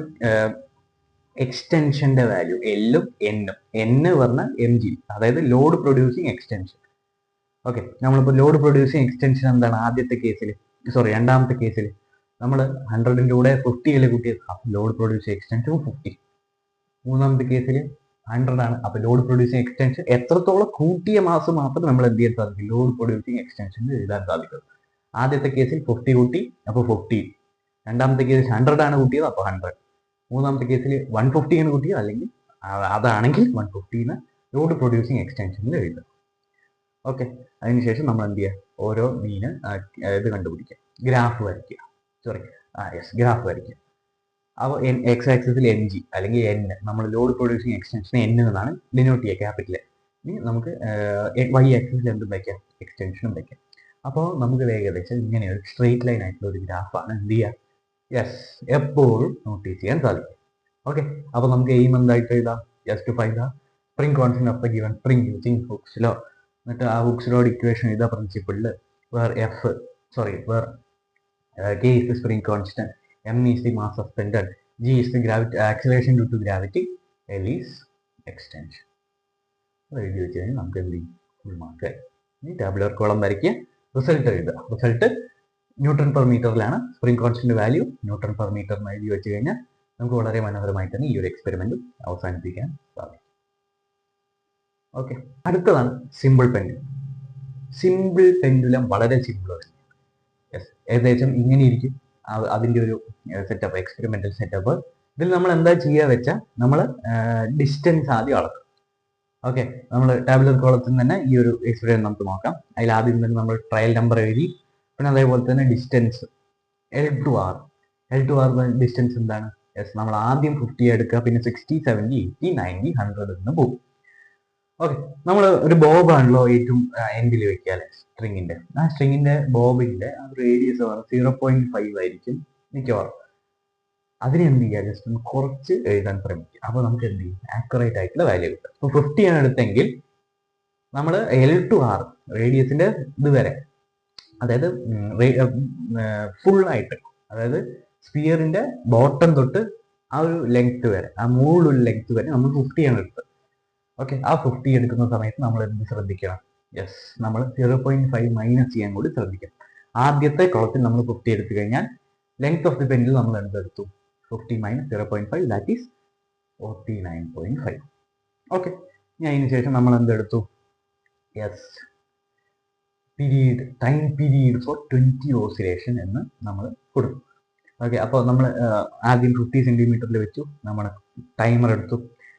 എക്സ്റ്റൻഷന്റെ വാല്യൂ എല്ലും എന്നും, N പറഞ്ഞാൽ mg, അതായത് ലോഡ് പ്രൊഡ്യൂസിങ് എക്സ്റ്റൻഷൻ. ഓക്കെ, നമ്മളിപ്പോൾ ലോഡ് പ്രൊഡ്യൂസിങ് എക്സ്റ്റൻഷൻ എന്താണ്, രണ്ടാമത്തെ കേസിൽ നമ്മൾ 100ന്റെ കൂടെ 50 അല്ലേ കൂട്ടിയത്, അപ്പോൾ ലോഡ് പ്രൊഡ്യൂസിങ് എക്സ്റ്റൻഷൻ 50. മൂന്നാമത്തെ കേസിൽ 100 ആണ്, അപ്പോൾ ലോഡ് പ്രൊഡ്യൂസിങ് എക്സ്റ്റൻഷൻ എത്രത്തോളം കൂട്ടിയ മാസം മാത്രം നമ്മൾ എന്ത് ചെയ്യാൻ സാധിക്കും, ലോഡ് പ്രൊഡ്യൂസിങ് എക്സ്റ്റൻഷൻ എഴുതാൻ സാധിക്കും. ആദ്യത്തെ കേസിൽ 50 കൂട്ടി, അപ്പോൾ 50. രണ്ടാമത്തെ കേസിൽ 100 ആണ് കൂട്ടിയത്, അപ്പോൾ 100. മൂന്നാമത്തെ കേസിൽ 150 ആണ് കൂട്ടിയത്, അല്ലെങ്കിൽ അതാണെങ്കിൽ 150 ലോഡ് പ്രൊഡ്യൂസിങ് എക്സ്റ്റൻഷനിൽ എഴുതുക. ഓക്കെ, അതിനുശേഷം നമ്മൾ എന്ത് ചെയ്യുക, ഓരോ മീന് ഇത് കണ്ടുപിടിക്കുക, ഗ്രാഫ് വരയ്ക്കുക. ഗ്രാഫ് വരയ്ക്കുക. അപ്പോൾ എക്സ് ആക്സിസിൽ എൻ ജി അല്ലെങ്കിൽ എൻ, നമ്മൾ ലോഡ് പ്രൊഡ്യൂസിങ് എക്സ്റ്റൻഷൻ എൻ എന്നാണ് ഡിനോട്ട് ചെയ്യുക ക്യാപിറ്റൽ. ഇനി നമുക്ക് വൈ ആക്സിസിൽ എന്തും വയ്ക്കാം, എക്സ്റ്റൻഷനും വയ്ക്കാം. അപ്പോൾ നമുക്ക് ഏകദേശം ഇങ്ങനെ ഒരു സ്ട്രെയിറ്റ് ലൈൻ ആയിട്ടുള്ള ഒരു ഗ്രാഫാണ് എന്ത് ചെയ്യുക, യെസ്, എപ്പോഴും നോട്ടീസ് ചെയ്യാൻ സാധിക്കും. ഓക്കെ, അപ്പോൾ നമുക്ക് എയിം എന്തായിട്ട് എഴുതാം, just find the spring constant of the given spring using Hooke's law. എന്നിട്ട് ആ ഹുക്സ് ലോഡ് ഇക്വേഷൻ എഴുതാ പ്രിൻസിപ്പിളിൽ where K is the spring constant, M is the mass suspended, G is the acceleration due to gravity, L is extension. എഴുതി വെച്ച് കഴിഞ്ഞാൽ നമുക്ക് എന്ത് ചെയ്യും, ഫുൾ മാർക്ക്. ഇനി ടാബുലർ കോളം വരയ്ക്കുക, റിസൾട്ട് എഴുതുക. റിസൾട്ട് ന്യൂട്ടൺ പെർ മീറ്ററിലാണ്, spring constant value newton per metre എന്ന് എഴുതി വെച്ച് കഴിഞ്ഞാൽ നമുക്ക് വളരെ മനോഹരമായി തന്നെ ഈ ഒരു എക്സ്പെരിമെന്റ് അവസാനിപ്പിക്കാൻ സാധിക്കും. ഓക്കെ, അടുത്തതാണ് സിമ്പിൾ പെൻഡുലം. സിമ്പിൾ പെൻഡുലം വളരെ സിമ്പിളാണ്. ഏകദേശം ഇങ്ങനെ ഇരിക്കും അതിൻ്റെ ഒരു സെറ്റപ്പ്, എക്സ്പെരിമെന്റൽ സെറ്റപ്പ്. ഇതിൽ നമ്മൾ എന്താ ചെയ്യുക വെച്ചാൽ നമ്മൾ ഡിസ്റ്റൻസ് ആദ്യം അളക്കും. ഓക്കെ, നമ്മൾ ടാബുലർ കോളത്തിൽ തന്നെ ഈ ഒരു എക്സ്പെരിമെന്റ് നമുക്ക് നോക്കാം. അതിൽ ആദ്യം തന്നെ നമ്മൾ ട്രയൽ നമ്പർ എഴുതി, പിന്നെ അതേപോലെ തന്നെ ഡിസ്റ്റൻസ് L2R ഡിസ്റ്റൻസ് എന്താണ്, യെസ്, നമ്മൾ ആദ്യം 50 എടുക്കുക, പിന്നെ 60, 70, 80, 90, 100 എന്ന് പോകും. ഓക്കെ, നമ്മൾ ഒരു ബോബാണല്ലോ ഏറ്റവും എൻഡിൽ വെക്കുക സ്ട്രിങ്ങിന്റെ. ആ സ്ട്രിങ്ങിന്റെ ബോബിന്റെ റേഡിയസ് 0.5 ആയിരിക്കും മിക്കവാറും. അതിന് എന്ത് ചെയ്യുക, ജസ്റ്റ് ഒന്ന് കുറച്ച് എഴുതാൻ ശ്രമിക്കുക. അപ്പോൾ നമുക്ക് എന്ത് ചെയ്യും, ആക്യുറേറ്റ് ആയിട്ടുള്ള വാല്യൂ കിട്ടും. ഇപ്പോൾ 50 ആണ് എടുത്തെങ്കിൽ നമ്മൾ L2R റേഡിയസിന്റെ ഇത് വരെ, അതായത് ഫുൾ ആയിട്ട്, അതായത് സ്പിയറിന്റെ ബോട്ടം തൊട്ട് ആ ഒരു ലെങ്ത് വരെ, ആ മുകളിലുള്ള ലെങ്ത് വരെ നമ്മൾ 50 ആണ് എടുത്തത്. ഓക്കെ, ആ 50 എടുക്കുന്ന സമയത്ത് നമ്മൾ എന്ത് ശ്രദ്ധിക്കണം, യെസ്, നമ്മൾ 0.5 മൈനസ് ചെയ്യാൻ കൂടി ശ്രദ്ധിക്കണം. ആദ്യത്തെ കോളത്തിൽ നമ്മൾ 50 എടുത്തു കഴിഞ്ഞാൽ ലെങ്ത് ഓഫ് ദി പെൻഡിൽ നമ്മൾ എന്തെടുത്തു, 50 മൈനസ് 0.5, ദാറ്റ് ഈസ് 49.5. ഓക്കെ, ഇനി അതിന് ശേഷം നമ്മൾ എന്തെടുത്തു, yes, time period for 20 oscillation എന്ന് നമ്മൾ കൊടുക്കും. ഓക്കെ, അപ്പോൾ നമ്മൾ ആദ്യം 50 സെന്റിമീറ്ററിൽ വെച്ചു, നമ്മൾ ടൈമർ എടുത്തു,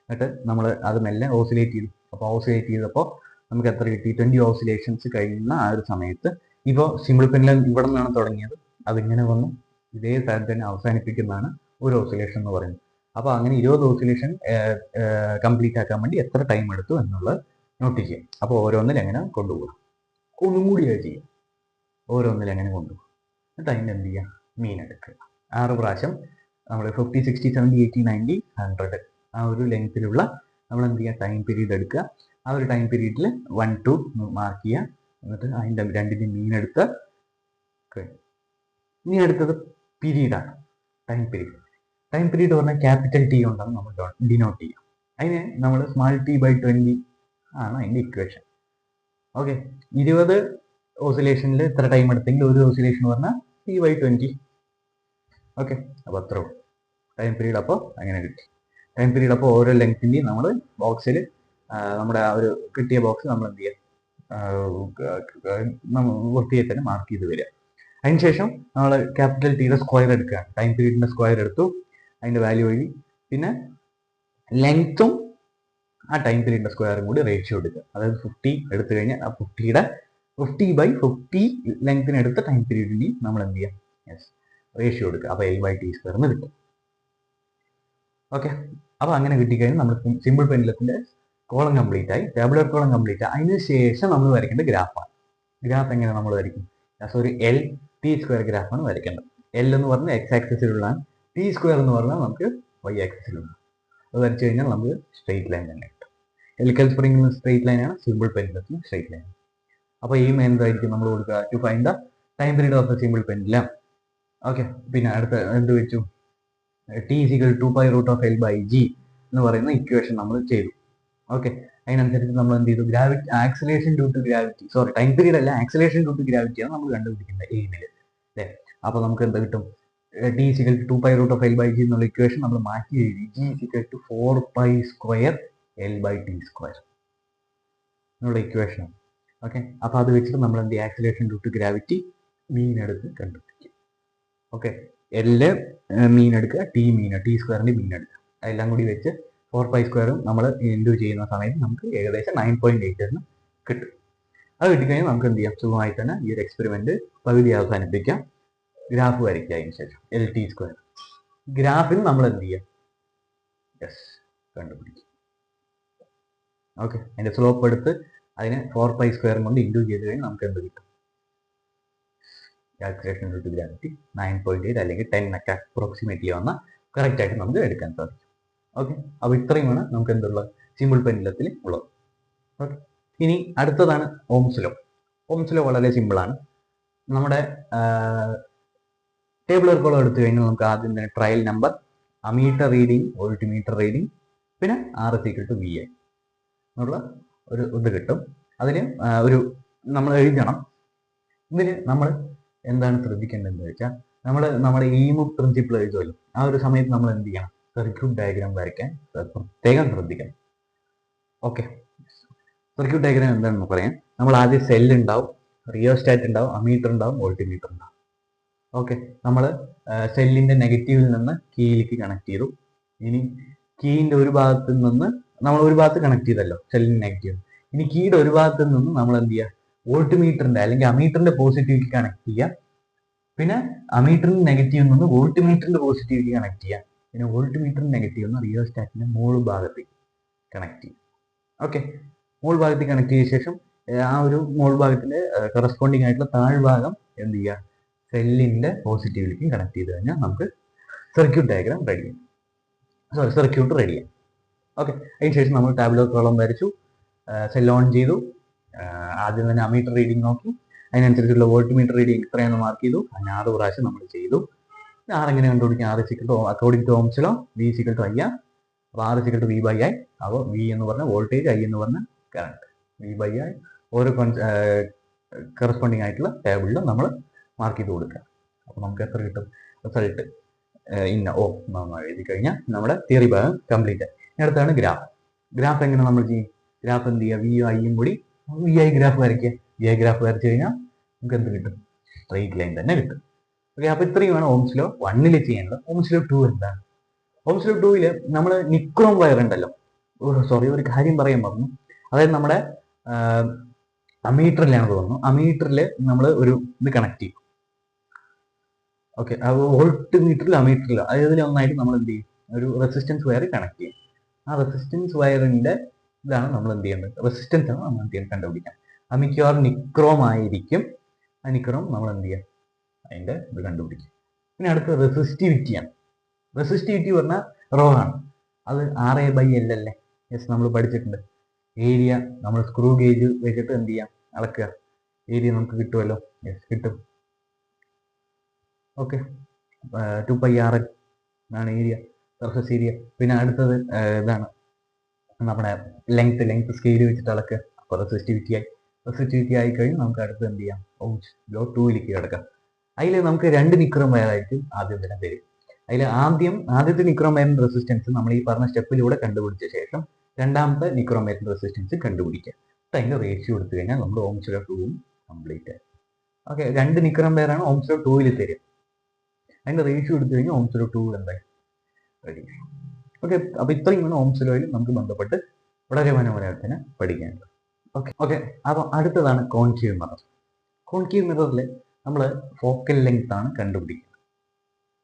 എന്നിട്ട് നമ്മൾ അത് മെല്ലെ ഓസിലേറ്റ് ചെയ്തു. അപ്പോൾ ഓസിലേറ്റ് ചെയ്തപ്പോൾ നമുക്ക് എത്ര കിട്ടി, 20 ഓസിലേഷൻസ് കഴിയുന്ന ആ ഒരു സമയത്ത്, ഇപ്പോൾ സിമ്പിൾ പെൻഡുലം ഇവിടെ നിന്നാണ് തുടങ്ങിയത്, അതിങ്ങനെ വന്നു ഇതേ സ്ഥലത്ത് തന്നെ അവസാനിപ്പിക്കുന്നതാണ് ഒരു ഓസിലേഷൻ എന്ന് പറയുന്നത്. അപ്പോൾ അങ്ങനെ 20 ഓസിലേഷൻ കംപ്ലീറ്റ് ആക്കാൻ വേണ്ടി എത്ര ടൈം എടുത്തു എന്നുള്ളത് നോട്ട് ചെയ്യാം. അപ്പോൾ ഓരോന്നിൽ എങ്ങനെ കൊണ്ടുപോകും, ഒന്നും കൂടി ചെയ്യാം, ഓരോന്നിൽ എങ്ങനെ കൊണ്ടുപോകും. എന്നിട്ട് അതിൻ്റെ എന്ത് ചെയ്യുക, മീൻ എടുക്കുക. 6 പ്രാവശ്യം നമ്മൾ 50, 60, 70, 80, 90, 100 ആ ഒരു ലെങ്ത്തിലുള്ള നമ്മൾ എന്ത് ചെയ്യുക, ടൈം പീരീഡ് എടുക്കുക. ആ ഒരു ടൈം പീരീഡിൽ 1, 2 മാർക്ക് ചെയ്യുക. എന്നിട്ട് അതിൻ്റെ രണ്ടിൻ്റെ മീൻ എടുത്ത് ഇനി അടുത്തത് പീരീഡാണ്, ടൈം പീരീഡ് പറഞ്ഞാൽ ക്യാപിറ്റൽ ടി കൊണ്ടാണ് നമ്മൾ ഡിനോട്ട് ചെയ്യുക. അതിന് നമ്മൾ സ്മാൾ t/20 ആണ് അതിൻ്റെ ഇക്വേഷൻ. ഓക്കെ, 20 ഓസിലേഷനിൽ ഇത്ര ടൈം എടുത്തെങ്കിൽ ഒരു ഓസിലേഷൻ പറഞ്ഞാൽ t/20. ഓക്കെ, അപ്പോൾ അത്ര ടൈം പീരീഡ്. അപ്പോൾ അങ്ങനെ കിട്ടി ടൈം പീരീഡ്. അപ്പോൾ ഓരോ ലെങ്ത്തിൻ്റെയും നമ്മൾ ബോക്സിൽ നമ്മുടെ ആ ഒരു കിട്ടിയ ബോക്സ് നമ്മൾ എന്ത് ചെയ്യുക, വൃത്തിയായി തന്നെ മാർക്ക് ചെയ്ത് വരിക. അതിനുശേഷം നമ്മൾ ക്യാപിറ്റൽ ടിയുടെ സ്ക്വയർ എടുക്കുക, ടൈം പീരീഡിന്റെ സ്ക്വയർ എടുത്തു, അതിന്റെ വാല്യൂ എഴുതി, പിന്നെ ലെങ്ത്തും ആ ടൈം പീരീഡിന്റെ സ്ക്വയറും കൂടി റേഷ്യോ എടുക്കുക. അതായത് 50 എടുത്തു കഴിഞ്ഞാൽ ആ 50/50 ലെങ്ത്തിന് എടുത്ത ടൈം പീരീഡിനെയും നമ്മൾ എന്ത് ചെയ്യാം, യെസ്, റേഷ്യോ എടുക്കുക. അപ്പോൾ L/T² എന്ന് കിട്ടും. ഓക്കെ, അപ്പോൾ അങ്ങനെ കിട്ടിക്കഴിഞ്ഞാൽ നമ്മൾ സിമ്പിൾ പെൻഡുലത്തിന്റെ കോളം കംപ്ലീറ്റ് ആയി, ടാബുലർ കോളം കംപ്ലീറ്റ് ആയി. അതിന് ശേഷം നമ്മൾ വരയ്ക്കേണ്ട ഗ്രാഫാണ്. ഗ്രാഫ് എങ്ങനെ നമ്മൾ വരയ്ക്കും, ഒരു L/T² ഗ്രാഫാണ് വരയ്ക്കേണ്ടത്. L എന്ന് പറഞ്ഞാൽ എക്സ് ആക്സിസിലുള്ളതാണ്, T² എന്ന് പറഞ്ഞാൽ നമുക്ക് വൈ ആക്സിസിലുള്ള. അത് വരച്ചു കഴിഞ്ഞാൽ നമുക്ക് സ്ട്രെയിറ്റ് ലൈൻ തന്നെ കിട്ടും. ഹെലിക്കൽ സ്പ്രിംഗിന് സ്ട്രെയിറ്റ് ലൈനാണ്, സിമ്പിൾ പെൻഡുലത്തിന് സ്ട്രെയിറ്റ് ലൈൻ. അപ്പോൾ എയിം എന്തായിരിക്കും നമ്മൾ കൊടുക്കുക, to find the time period of the simple pendulum. Okay, പിന്നെ അടുത്ത എന്ത് വെച്ചു, T = 2π√L/G എന്ന് പറയുന്ന ഇക്വേഷൻ നമ്മൾ ചെയ്തു. ഓക്കെ, അതിനനുസരിച്ച് നമ്മൾ എന്ത് ചെയ്തു, acceleration due to gravity, sorry time period അല്ല, ആക്സിലേഷൻ ഡ്യൂ ടു ഗ്രാവിറ്റി ആണ് നമ്മൾ കണ്ടുപിടിക്കുന്നത് എയിമിൽ അല്ലേ. അപ്പോൾ നമുക്ക് എന്താ കിട്ടും, T = 2π√L/G എന്നുള്ള ഇക്വേഷൻ നമ്മൾ മാറ്റി എഴുതി, G = 4π²L/T² എന്നുള്ള ഇക്വേഷൻ. ഓക്കെ, അപ്പോൾ അത് വെച്ചിട്ട് നമ്മൾ എന്ത്, ആക്സിലേഷൻ ഡ്യൂ ടു ഗ്രാവിറ്റി മീൻ എടുത്ത് കണ്ടുപിടിക്കും. ഓക്കെ, L മീൻ എടുക്കുക, T² മീൻ എടുക്കുക, അതെല്ലാം കൂടി വെച്ച് 4π² നമ്മൾ ഇൻഡു ചെയ്യുന്ന സമയത്ത് നമുക്ക് ഏകദേശം 9.8 എന്ന് കിട്ടും. അത് കിട്ടിക്കഴിഞ്ഞാൽ നമുക്ക് എന്ത് ചെയ്യാം, സുഖമായി തന്നെ ഈ ഒരു എക്സ്പെരിമെന്റ് പകുതി അവസാനിപ്പിക്കാം. ഗ്രാഫ് വരയ്ക്കുക, അതിന് ശേഷം L/T². ഗ്രാഫിൽ നമ്മൾ എന്ത് ചെയ്യുക, യെസ് കണ്ടുപിടിക്കും. ഓക്കെ, അതിന്റെ സ്ലോപ്പ് എടുത്ത് അതിനെ 4π² കൊണ്ട് ഇൻഡ്യൂ ചെയ്ത് കഴിഞ്ഞാൽ നമുക്ക് എന്ത് കിട്ടും? കാൽക്കുലേഷൻ ടു ഗ്രാവിറ്റി 9.8 അല്ലെങ്കിൽ 10 ഒക്കെ അപ്രോക്സിമേറ്റ്ലി വന്ന കറക്റ്റ് ആയിട്ട് നമുക്ക് എടുക്കാൻ സാധിക്കും. ഓക്കെ, അപ്പോൾ ഇത്രയുമാണ് നമുക്ക് എന്തുള്ള സിമ്പിൾ പെൻഡുലത്തിൽ ഉള്ളത്. ഓക്കെ, ഇനി അടുത്തതാണ് ഓംസ് ലോ. ഓംസ് ലോ വളരെ സിമ്പിളാണ്. നമ്മുടെ ടേബിൾ വർക്കുകൾ എടുത്തു കഴിഞ്ഞാൽ നമുക്ക് ആദ്യം തന്നെ trial number, ammeter reading, voltmeter reading, പിന്നെ R=VI എന്നുള്ള ഒരു ഇത് കിട്ടും. അതിന് ഒരു നമ്മൾ എഴുതണം. ഇതിന് നമ്മൾ എന്താണ് ശ്രദ്ധിക്കേണ്ടതെന്ന് വെച്ചാൽ, നമ്മുടെ ഈമു പ്രിൻസിപ്പിൾ എഴുതുമല്ലോ, ആ ഒരു സമയത്ത് നമ്മൾ എന്ത് ചെയ്യണം? സർക്യൂട്ട് ഡയഗ്രാം വരയ്ക്കാൻ പ്രത്യേകം ശ്രദ്ധിക്കണം. ഓക്കെ, സർക്യൂട്ട് ഡയഗ്രാം എന്താണെന്ന് പറയാം. നമ്മൾ ആദ്യം സെല്ല് ഉണ്ടാവും, റിയോസ്റ്റാറ്റ് ഉണ്ടാവും, അമീറ്റർ ഉണ്ടാവും, വോൾട്ട്മീറ്റർ ഉണ്ടാവും. ഓക്കെ, നമ്മൾ സെല്ലിന്റെ നെഗറ്റീവിൽ നിന്ന് കീയിലേക്ക് കണക്ട് ചെയ്തു. ഇനി കീയിന്റെ ഒരു ഭാഗത്ത് നിന്ന് നമ്മൾ ഒരു ഭാഗത്ത് കണക്ട് ചെയ്തല്ലോ സെല്ലിന്റെ നെഗറ്റീവ്. ഇനി കീയുടെ ഒരു ഭാഗത്ത് നിന്ന് നമ്മൾ എന്ത് ചെയ്യുക? വോൾട്ട്മീറ്ററിന്റെ അല്ലെങ്കിൽ അമീറ്ററിന്റെ പോസിറ്റീവിലേക്ക് കണക്ട് ചെയ്യുക. പിന്നെ അമീറ്ററിന്റെ നെഗറ്റീവിൽ നിന്ന് വോൾട്ട്മീറ്ററിന്റെ പോസിറ്റീവിലേക്ക് കണക്ട് ചെയ്യുക. പിന്നെ വോൾട്ട്മീറ്ററിന്റെ നെഗറ്റീവ് നിന്ന് റിയോസ്റ്റാറ്റിന്റെ മോൾ ഭാഗത്തേക്ക് കണക്ട് ചെയ്യും. ഓക്കെ, മോൾ ഭാഗത്തേക്ക് കണക്ട് ചെയ്ത ശേഷം ആ ഒരു മോൾ ഭാഗത്തിന്റെ കറസ്പോണ്ടിങ് ആയിട്ടുള്ള താഴ്ഭാഗം എന്ത് ചെയ്യുക? സെല്ലിന്റെ പോസിറ്റീവിലേക്ക് കണക്ട് ചെയ്ത് കഴിഞ്ഞാൽ നമുക്ക് സർക്യൂട്ട് ഡയഗ്രാം റെഡിയാണ്. സർക്യൂട്ട് റെഡിയാണ്. ഓക്കെ, അതിനുശേഷം നമ്മൾ ടാബ്ലോ കോളം വരച്ചു, സെൽ ഓൺ ചെയ്തു, ആദ്യം തന്നെ അമീറ്റർ റീഡിങ് നോക്കി, അതിനനുസരിച്ചുള്ള വോൾട്ട്മീറ്റർ റീഡിങ് ഇത്രയെന്ന് മാർക്ക് ചെയ്തു. അങ്ങനെ 6 പ്രാവശ്യം നമ്മൾ ചെയ്തു. R എങ്ങനെ കണ്ടുപിടിക്കും? According to Ohm's law V=IR. അപ്പോൾ R=V/I. അപ്പോൾ V എന്ന് പറഞ്ഞ വോൾട്ടേജ്, I എന്ന് പറഞ്ഞ കറണ്ട്. V/I ഓരോ കറസ്പോണ്ടിങ് ആയിട്ടുള്ള ടേബിളിൽ നമ്മൾ മാർക്ക് ചെയ്ത് കൊടുക്കുക. അപ്പോൾ നമുക്ക് എത്ര കിട്ടും? റിസൾട്ട് എഴുതി കഴിഞ്ഞാൽ നമ്മുടെ തിയറി ഭാഗം കംപ്ലീറ്റ് ആയി. അടുത്താണ് ഗ്രാഫ്. ഗ്രാഫ് എങ്ങനെ നമ്മൾ ചെയ്യും? ഗ്രാഫ് എന്ത് ചെയ്യുക? VI യും കൂടി VI ഗ്രാഫ് വരയ്ക്കുക. VI ഗ്രാഫ് വരച്ചു കഴിഞ്ഞാൽ നമുക്ക് എന്ത് കിട്ടും? സ്ട്രെയിറ്റ് ലൈൻ തന്നെ കിട്ടും. ഓക്കെ, അപ്പോൾ ഇത്രയുമാണ് ഓംസ് ലോ 1 ചെയ്യേണ്ടത്. ഓംസ് ലോ 2 എന്താണ്? ഓംസ് ലോ 2 നമ്മൾ നിക്രോം വയർ ഉണ്ടല്ലോ, ഒരു കാര്യം പറയാൻ പറഞ്ഞു. അതായത് നമ്മുടെ അമീറ്ററിലാണ് തോന്നുന്നു. അമീറ്ററിൽ നമ്മൾ ഒരു ഇത് കണക്ട് ചെയ്യും. ഓക്കെ, വോൾട്ട് മീറ്ററിൽ അമീറ്ററിൽ അതിൽ ഒന്നായിട്ട് നമ്മൾ എന്ത് ചെയ്യും? ഒരു റെസിസ്റ്റൻസ് വയർ കണക്ട് ചെയ്യും. ആ റെസിസ്റ്റൻസ് വയറിന്റെ ഇതാണ് നമ്മൾ എന്ത് ചെയ്യേണ്ടത്? റെസിസ്റ്റൻസ് ആണ് നമ്മൾ എന്ത് ചെയ്യാൻ കണ്ടുപിടിക്കാം. ആ മിക്കവാറും നിക്രോം ആയിരിക്കും. ആ നിക്രോം നമ്മൾ എന്ത് ചെയ്യാം? അതിന്റെ ഇത് കണ്ടുപിടിക്കും. പിന്നെ അടുത്ത റെസിസ്റ്റിവിറ്റിയാണ്. റെസിസ്റ്റിവിറ്റി പറഞ്ഞാൽ റോ ആണ്. അത് RA/L അല്ലേ? യെസ്, നമ്മൾ പഠിച്ചിട്ടുണ്ട്. ഏരിയ നമ്മൾ സ്ക്രൂ ഗേജ് വെച്ചിട്ട് എന്ത് ചെയ്യാം? അളക്കുക. ഏരിയ നമുക്ക് കിട്ടുമല്ലോ. യെസ്, കിട്ടും. ഓക്കെ, 2πRL ആണ് ഏരിയ, സർഫസ് ഏരിയ. പിന്നെ അടുത്തത് ഇതാണ് നമ്മുടെ ലെങ്ത് സ്കെയിൽ വെച്ചിട്ട് അളക്കുക. അപ്പോൾ റെസിസ്റ്റിവിറ്റി ആയി കഴിഞ്ഞ് നമുക്ക് അടുത്ത് എന്ത് ചെയ്യാം? ഓംസ് ലോ 2 കിടക്കാം. അതിൽ നമുക്ക് 2 നിക്രോം വയറായിരിക്കും ആദ്യം തന്നെ തരും. അതിൽ ആദ്യത്തെ നിക്രോം വയറിന്റെ റെസിസ്റ്റൻസ് നമ്മൾ ഈ പറഞ്ഞ സ്റ്റെപ്പിലൂടെ കണ്ടുപിടിച്ച ശേഷം രണ്ടാമത്തെ നിക്രോം വയറിന്റെ റെസിസ്റ്റൻസ് കണ്ടുപിടിക്കുക. അതിന്റെ റേഷ്യോ എടുത്തു കഴിഞ്ഞാൽ നമ്മുടെ ഓംസ് ലോ 2 കംപ്ലീറ്റ് ആയി. ഓക്കെ, 2 നിക്രോം വയറാണ് ഓംസ് ലോ 2 തരും. അതിന്റെ റേഷ്യോ എടുത്തു കഴിഞ്ഞാൽ ഓംസ് ലോ 2 എന്തായി? റെഡി. ഓക്കെ, അപ്പോൾ ഇത്രയുമാണ് ഓംസ് ലോയിൽ നമുക്ക് ബന്ധപ്പെട്ട് വളരെ മനോഹരത്തിന് പഠിക്കേണ്ടത്. ഓക്കെ, അപ്പോൾ അടുത്തതാണ് കോൺകേവ് മിറർ. കോൺകേവ് മിററിൽ നമ്മൾ ഫോക്കൽ ലെങ്ത് ആണ് കണ്ടുപിടിക്കുന്നത്.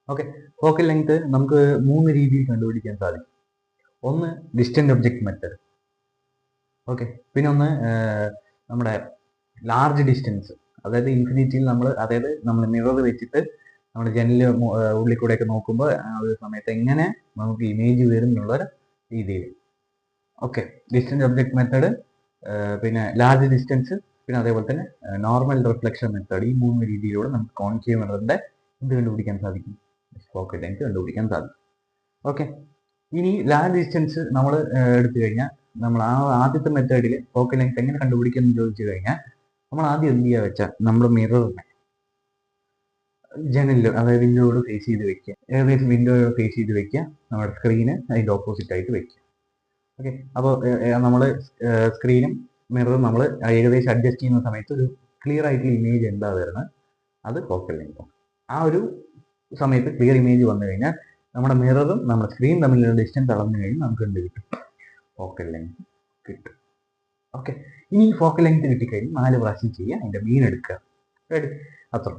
ഓക്കെ, ഫോക്കൽ ലെങ്ത് നമുക്ക് 3 രീതിയിൽ കണ്ടുപിടിക്കാൻ സാധിക്കും. ഒന്ന് ഡിസ്റ്റന്റ് ഒബ്ജക്റ്റ് മെത്തേഡ്. ഓക്കെ, പിന്നെ ഒന്ന് നമ്മുടെ ലാർജ് ഡിസ്റ്റൻസ്, അതായത് ഇൻഫിനിറ്റിയിൽ നമ്മൾ മിറർ വെച്ചിട്ട് നമ്മൾ ജനലിൽ ഉള്ളിൽ കൂടെയൊക്കെ നോക്കുമ്പോൾ ആ ഒരു സമയത്ത് എങ്ങനെ നമുക്ക് ഇമേജ് വരും എന്നുള്ള രീതിയിൽ. ഓക്കെ, ഡിസ്റ്റന്റ് ഒബ്ജക്റ്റ് മെത്തേഡ്, പിന്നെ ലാർജ് ഡിസ്റ്റൻസ്, പിന്നെ അതേപോലെ തന്നെ നോർമൽ റിഫ്ലക്ഷൻ മെത്തേഡ്. ഈ 3 രീതിയിലൂടെ നമുക്ക് കോൺകേവ് മിററിന്റെ എന്ത് കണ്ടുപിടിക്കാൻ സാധിക്കും? ഫോക്കൽ ലെങ്ത് കണ്ടുപിടിക്കാൻ സാധിക്കും. ഓക്കെ, ഇനി ലാർജ് ഡിസ്റ്റൻസ് നമ്മൾ എടുത്തു കഴിഞ്ഞാൽ നമ്മൾ ആ ആദ്യത്തെ മെത്തേഡിൽ ഫോക്കൽ ലെങ്ത് എങ്ങനെ കണ്ടുപിടിക്കുമെന്ന് ചോദിച്ചു കഴിഞ്ഞാൽ നമ്മൾ ആദ്യം എന്ത് ചെയ്യുക വെച്ചാൽ നമ്മൾ മിററിനെ ജനലിൽ, അതായത് വിൻഡോയോട് ഫേസ് ചെയ്ത് വെക്കുക. ഏകദേശം വിൻഡോയോട് ഫേസ് ചെയ്ത് വെക്കുക. നമ്മുടെ സ്ക്രീന് അതിൻ്റെ ഓപ്പോസിറ്റ് ആയിട്ട് വെക്കുക. ഓക്കെ, അപ്പോൾ നമ്മൾ സ്ക്രീനും മിററും നമ്മൾ ഏകദേശം അഡ്ജസ്റ്റ് ചെയ്യുന്ന സമയത്ത് ഒരു ക്ലിയർ ആയിട്ടുള്ള ഇമേജ് എന്താ വരുന്നത്? അത് ഫോക്കൽ ലെങ്ത്. ആ ഒരു സമയത്ത് ക്ലിയർ ഇമേജ് വന്നു കഴിഞ്ഞാൽ നമ്മുടെ മിററും നമ്മുടെ സ്ക്രീൻ തമ്മിലുള്ള ഡിസ്റ്റൻസ് അളന്നു കഴിഞ്ഞാൽ നമുക്ക് എന്ത് കിട്ടും? ഫോക്കൽ ലെങ്ത് കിട്ടും. ഓക്കെ, ഇനി ഫോക്കൽ ലെങ്ത് കിട്ടിക്കഴിഞ്ഞ് 4 പ്രാവശ്യം ചെയ്യുക. അതിൻ്റെ മീൻ എടുക്കുക. റെഡി? അത്ര.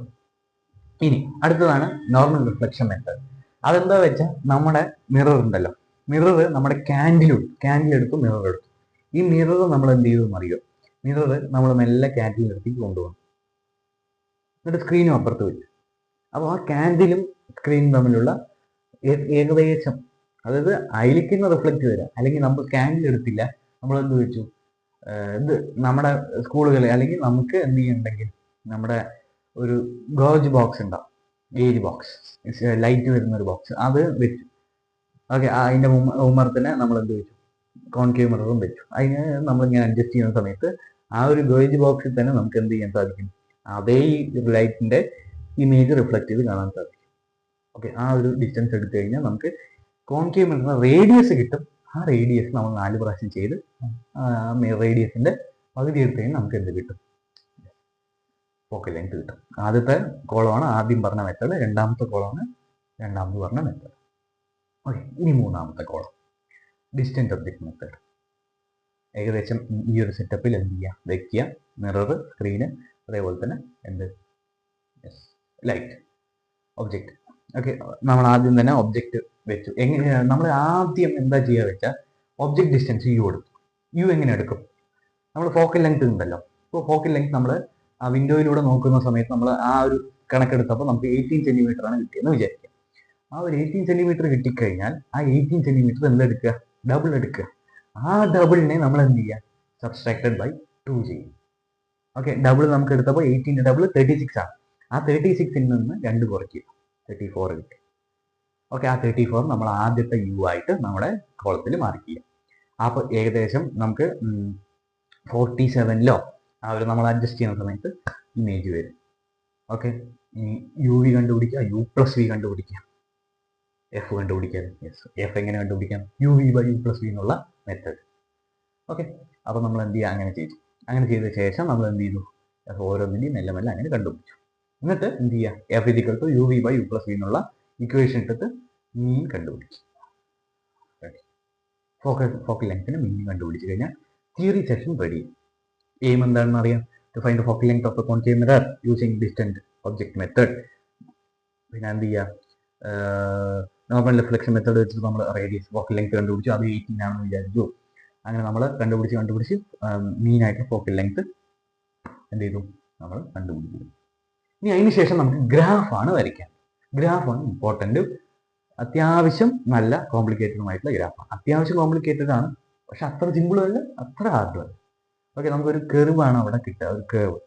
ഇനി അടുത്തതാണ് നോർമൽ റിഫ്ലക്ഷൻ മെത്തേഡ്. അതെന്താ വെച്ചാൽ നമ്മുടെ മിറർ ഉണ്ടല്ലോ, മിറർ നമ്മുടെ ക്യാൻഡിലെടുത്ത് മിറർ എടുത്തു. ഈ മിറർ നമ്മൾ എന്ത് ചെയ്തു എന്നറിയോ? മിറർ നമ്മൾ മെല്ലെ ക്യാൻഡിലെടുത്തേക്ക് കൊണ്ടുപോകണം, എന്നിട്ട് സ്ക്രീനും അപ്പുറത്ത് വെച്ചു. അപ്പോൾ ആ ക്യാൻഡിലും സ്ക്രീനും തമ്മിലുള്ള ഏകദേശം, അതായത് അതിലേക്കുന്ന റിഫ്ലക്റ്റ് വരാം. അല്ലെങ്കിൽ നമ്മൾ ക്യാൻഡിൽ എടുത്തില്ല, നമ്മൾ എന്ത് വെച്ചു, ഇത് നമ്മുടെ സ്കൂളുകളിൽ അല്ലെങ്കിൽ നമുക്ക് എന്ത് ചെയ്യുന്നുണ്ടെങ്കിൽ നമ്മുടെ ഒരു ഗോജ് ബോക്സ് ഉണ്ടാവും, ഗേജ് ബോക്സ്, ലൈറ്റ് വരുന്ന ഒരു ബോക്സ്, അത് വെച്ചു. ഓക്കെ, അതിന്റെ ഉമ്മറത്തിന് നമ്മൾ എന്ത് വെച്ചു, കോൺകേവ് മിററും വെച്ചു. അതിന് നമ്മളിങ്ങനെ അഡ്ജസ്റ്റ് ചെയ്യുന്ന സമയത്ത് ആ ഒരു ഗേജ് ബോക്സിൽ തന്നെ നമുക്ക് എന്ത് ചെയ്യാൻ സാധിക്കും, അതേ ലൈറ്റിന്റെ ഇമേജ് റിഫ്ലക്ട് ചെയ്ത് കാണാൻ സാധിക്കും. ഓക്കെ, ആ ഒരു ഡിസ്റ്റൻസ് എടുത്തു കഴിഞ്ഞാൽ നമുക്ക് കോൺകേവ് മിററിന് റേഡിയസ് കിട്ടും. ആ റേഡിയസ് നമ്മൾ 4 പ്രാവശ്യം ചെയ്ത് റേഡിയസിന്റെ പകുതി എടുത്തു കഴിഞ്ഞാൽ നമുക്ക് എന്ത് കിട്ടും, ഫോക്കൽ ലെങ്ത് കിട്ടും. ആദ്യത്തെ കോളമാണ് ആദ്യം പറഞ്ഞ മെത്തേഡ്, രണ്ടാമത്തെ കോളമാണ് രണ്ടാമത് പറഞ്ഞ മെത്തേഡ്. ഓക്കെ, ഇനി മൂന്നാമത്തെ കോളം ഡിസ്റ്റന്റ് ഒബ്ജക്റ്റ് മെത്തേഡ്. ഏകദേശം ഈ ഒരു സെറ്റപ്പിൽ എന്ത് ചെയ്യുക, വെക്കുക, മിറർ, സ്ക്രീന്, അതേപോലെ തന്നെ എന്ത്, ലൈറ്റ്, ഒബ്ജക്റ്റ്. ഓക്കെ, നമ്മൾ ആദ്യം തന്നെ ഒബ്ജക്റ്റ് വെച്ചു. എങ്ങനെയാണ് നമ്മൾ ആദ്യം എന്താ ചെയ്യുക വെച്ചാൽ, ഒബ്ജക്റ്റ് ഡിസ്റ്റൻസ് യു എടുക്കും. യു എങ്ങനെ എടുക്കും, നമ്മൾ ഫോക്കൽ ലെങ്ത് ഉണ്ടല്ലോ. ഇപ്പോൾ ഫോക്കൽ ലെങ്ത് നമ്മൾ ആ വിൻഡോയിലൂടെ നോക്കുന്ന സമയത്ത് നമ്മൾ ആ ഒരു കണക്കെടുത്തപ്പോൾ നമുക്ക് 18 സെന്റിമീറ്റർ ആണ് കിട്ടിയെന്ന് വിചാരിക്കുക. ആ ഒരു 18 സെന്റിമീറ്റർ കിട്ടിക്കഴിഞ്ഞാൽ ആ 18 സെന്റിമീറ്റർ എന്തെടുക്കുക, ഡബിൾ എടുക്കുക. ആ ഡബിളിനെ നമ്മൾ എന്ത് ചെയ്യുക, സബ്സ്ട്രാക്റ്റഡ് ബൈ 2 ചെയ്യും. ഓക്കെ, ഡബിൾ നമുക്ക് എടുത്തപ്പോൾ 18 ഡബിൾ 36 ആണ്. ആ 36ൽ നിന്ന് 2 കുറയ്ക്കുക, 34 കിട്ടി. ഓക്കെ, ആ 34 നമ്മൾ ആദ്യത്തെ യു ആയിട്ട് നമ്മുടെ കോളത്തിൽ മാർക്ക് ചെയ്യാം. അപ്പോൾ ഏകദേശം നമുക്ക് 47ലോ ആ ഒരു നമ്മൾ അഡ്ജസ്റ്റ് ചെയ്യുന്ന സമയത്ത് ഇമേജ് വരും. ഓക്കെ, ഇനി യു വി കണ്ടുപിടിക്കുക, യു പ്ലസ് വി കണ്ടുപിടിക്കുക, എഫ് കണ്ടുപിടിക്കാൻ. എഫ് എങ്ങനെ കണ്ടുപിടിക്കാം, u v by u plus v എന്നുള്ള മെത്തേഡ്. ഓക്കെ, അപ്പോൾ നമ്മൾ എന്ത് ചെയ്യുക, അങ്ങനെ ചെയ്തു. അങ്ങനെ ചെയ്ത ശേഷം നമ്മൾ എന്ത് ചെയ്തു, എഫ് ഓരോന്നിൻ്റെയും മെല്ലെ മെല്ലെ അങ്ങനെ കണ്ടുപിടിച്ചു. എന്നിട്ട് എന്ത് ചെയ്യുക, f is equal to u v by u plus v എന്നുള്ള ഇക്വേഷൻ ഇട്ടിട്ട് മീൻ കണ്ടുപിടിച്ചു. ഫോക്കൽ ലെങ്ത്തിന് മീൻ കണ്ടുപിടിച്ചു കഴിഞ്ഞാൽ തിയറി സെഷൻ റെഡി. എയിം എന്താണെന്ന് അറിയാം, to find the focal length of the concave mirror using distant object method. പിന്നെ എന്ത് ചെയ്യുക, നോർമൽ റിഫ്ലക്ഷൻ മെത്തേഡ് വെച്ചിട്ട് നമ്മൾ റേഡിയസ് ഫോക്കൽ ലെങ്ത് കണ്ടുപിടിച്ചു. അത് 18 ആണെന്ന് വിചാരിച്ചു. അങ്ങനെ നമ്മൾ കണ്ടുപിടിച്ച് മീനായിട്ട് ഫോക്കൽ ലെങ്ത് എന്ത് ചെയ്തു, നമ്മൾ കണ്ടുപിടിച്ചു. ഇനി അതിന് ശേഷം നമുക്ക് ഗ്രാഫാണ് വരയ്ക്കാൻ. ഗ്രാഫാണ് ഇമ്പോർട്ടൻറ്റ്. അത്യാവശ്യം നല്ല കോംപ്ലിക്കേറ്റഡുമായിട്ടുള്ള ഗ്രാഫാണ്. അത്യാവശ്യം കോംപ്ലിക്കേറ്റഡ് ആണ്, പക്ഷെ അത്ര സിമ്പിളും അല്ല അത്ര ഹാർഡും അല്ല. ഓക്കെ, നമുക്കൊരു കർവ് ആണ് അവിടെ കിട്ടുക, ഒരു കർവ്.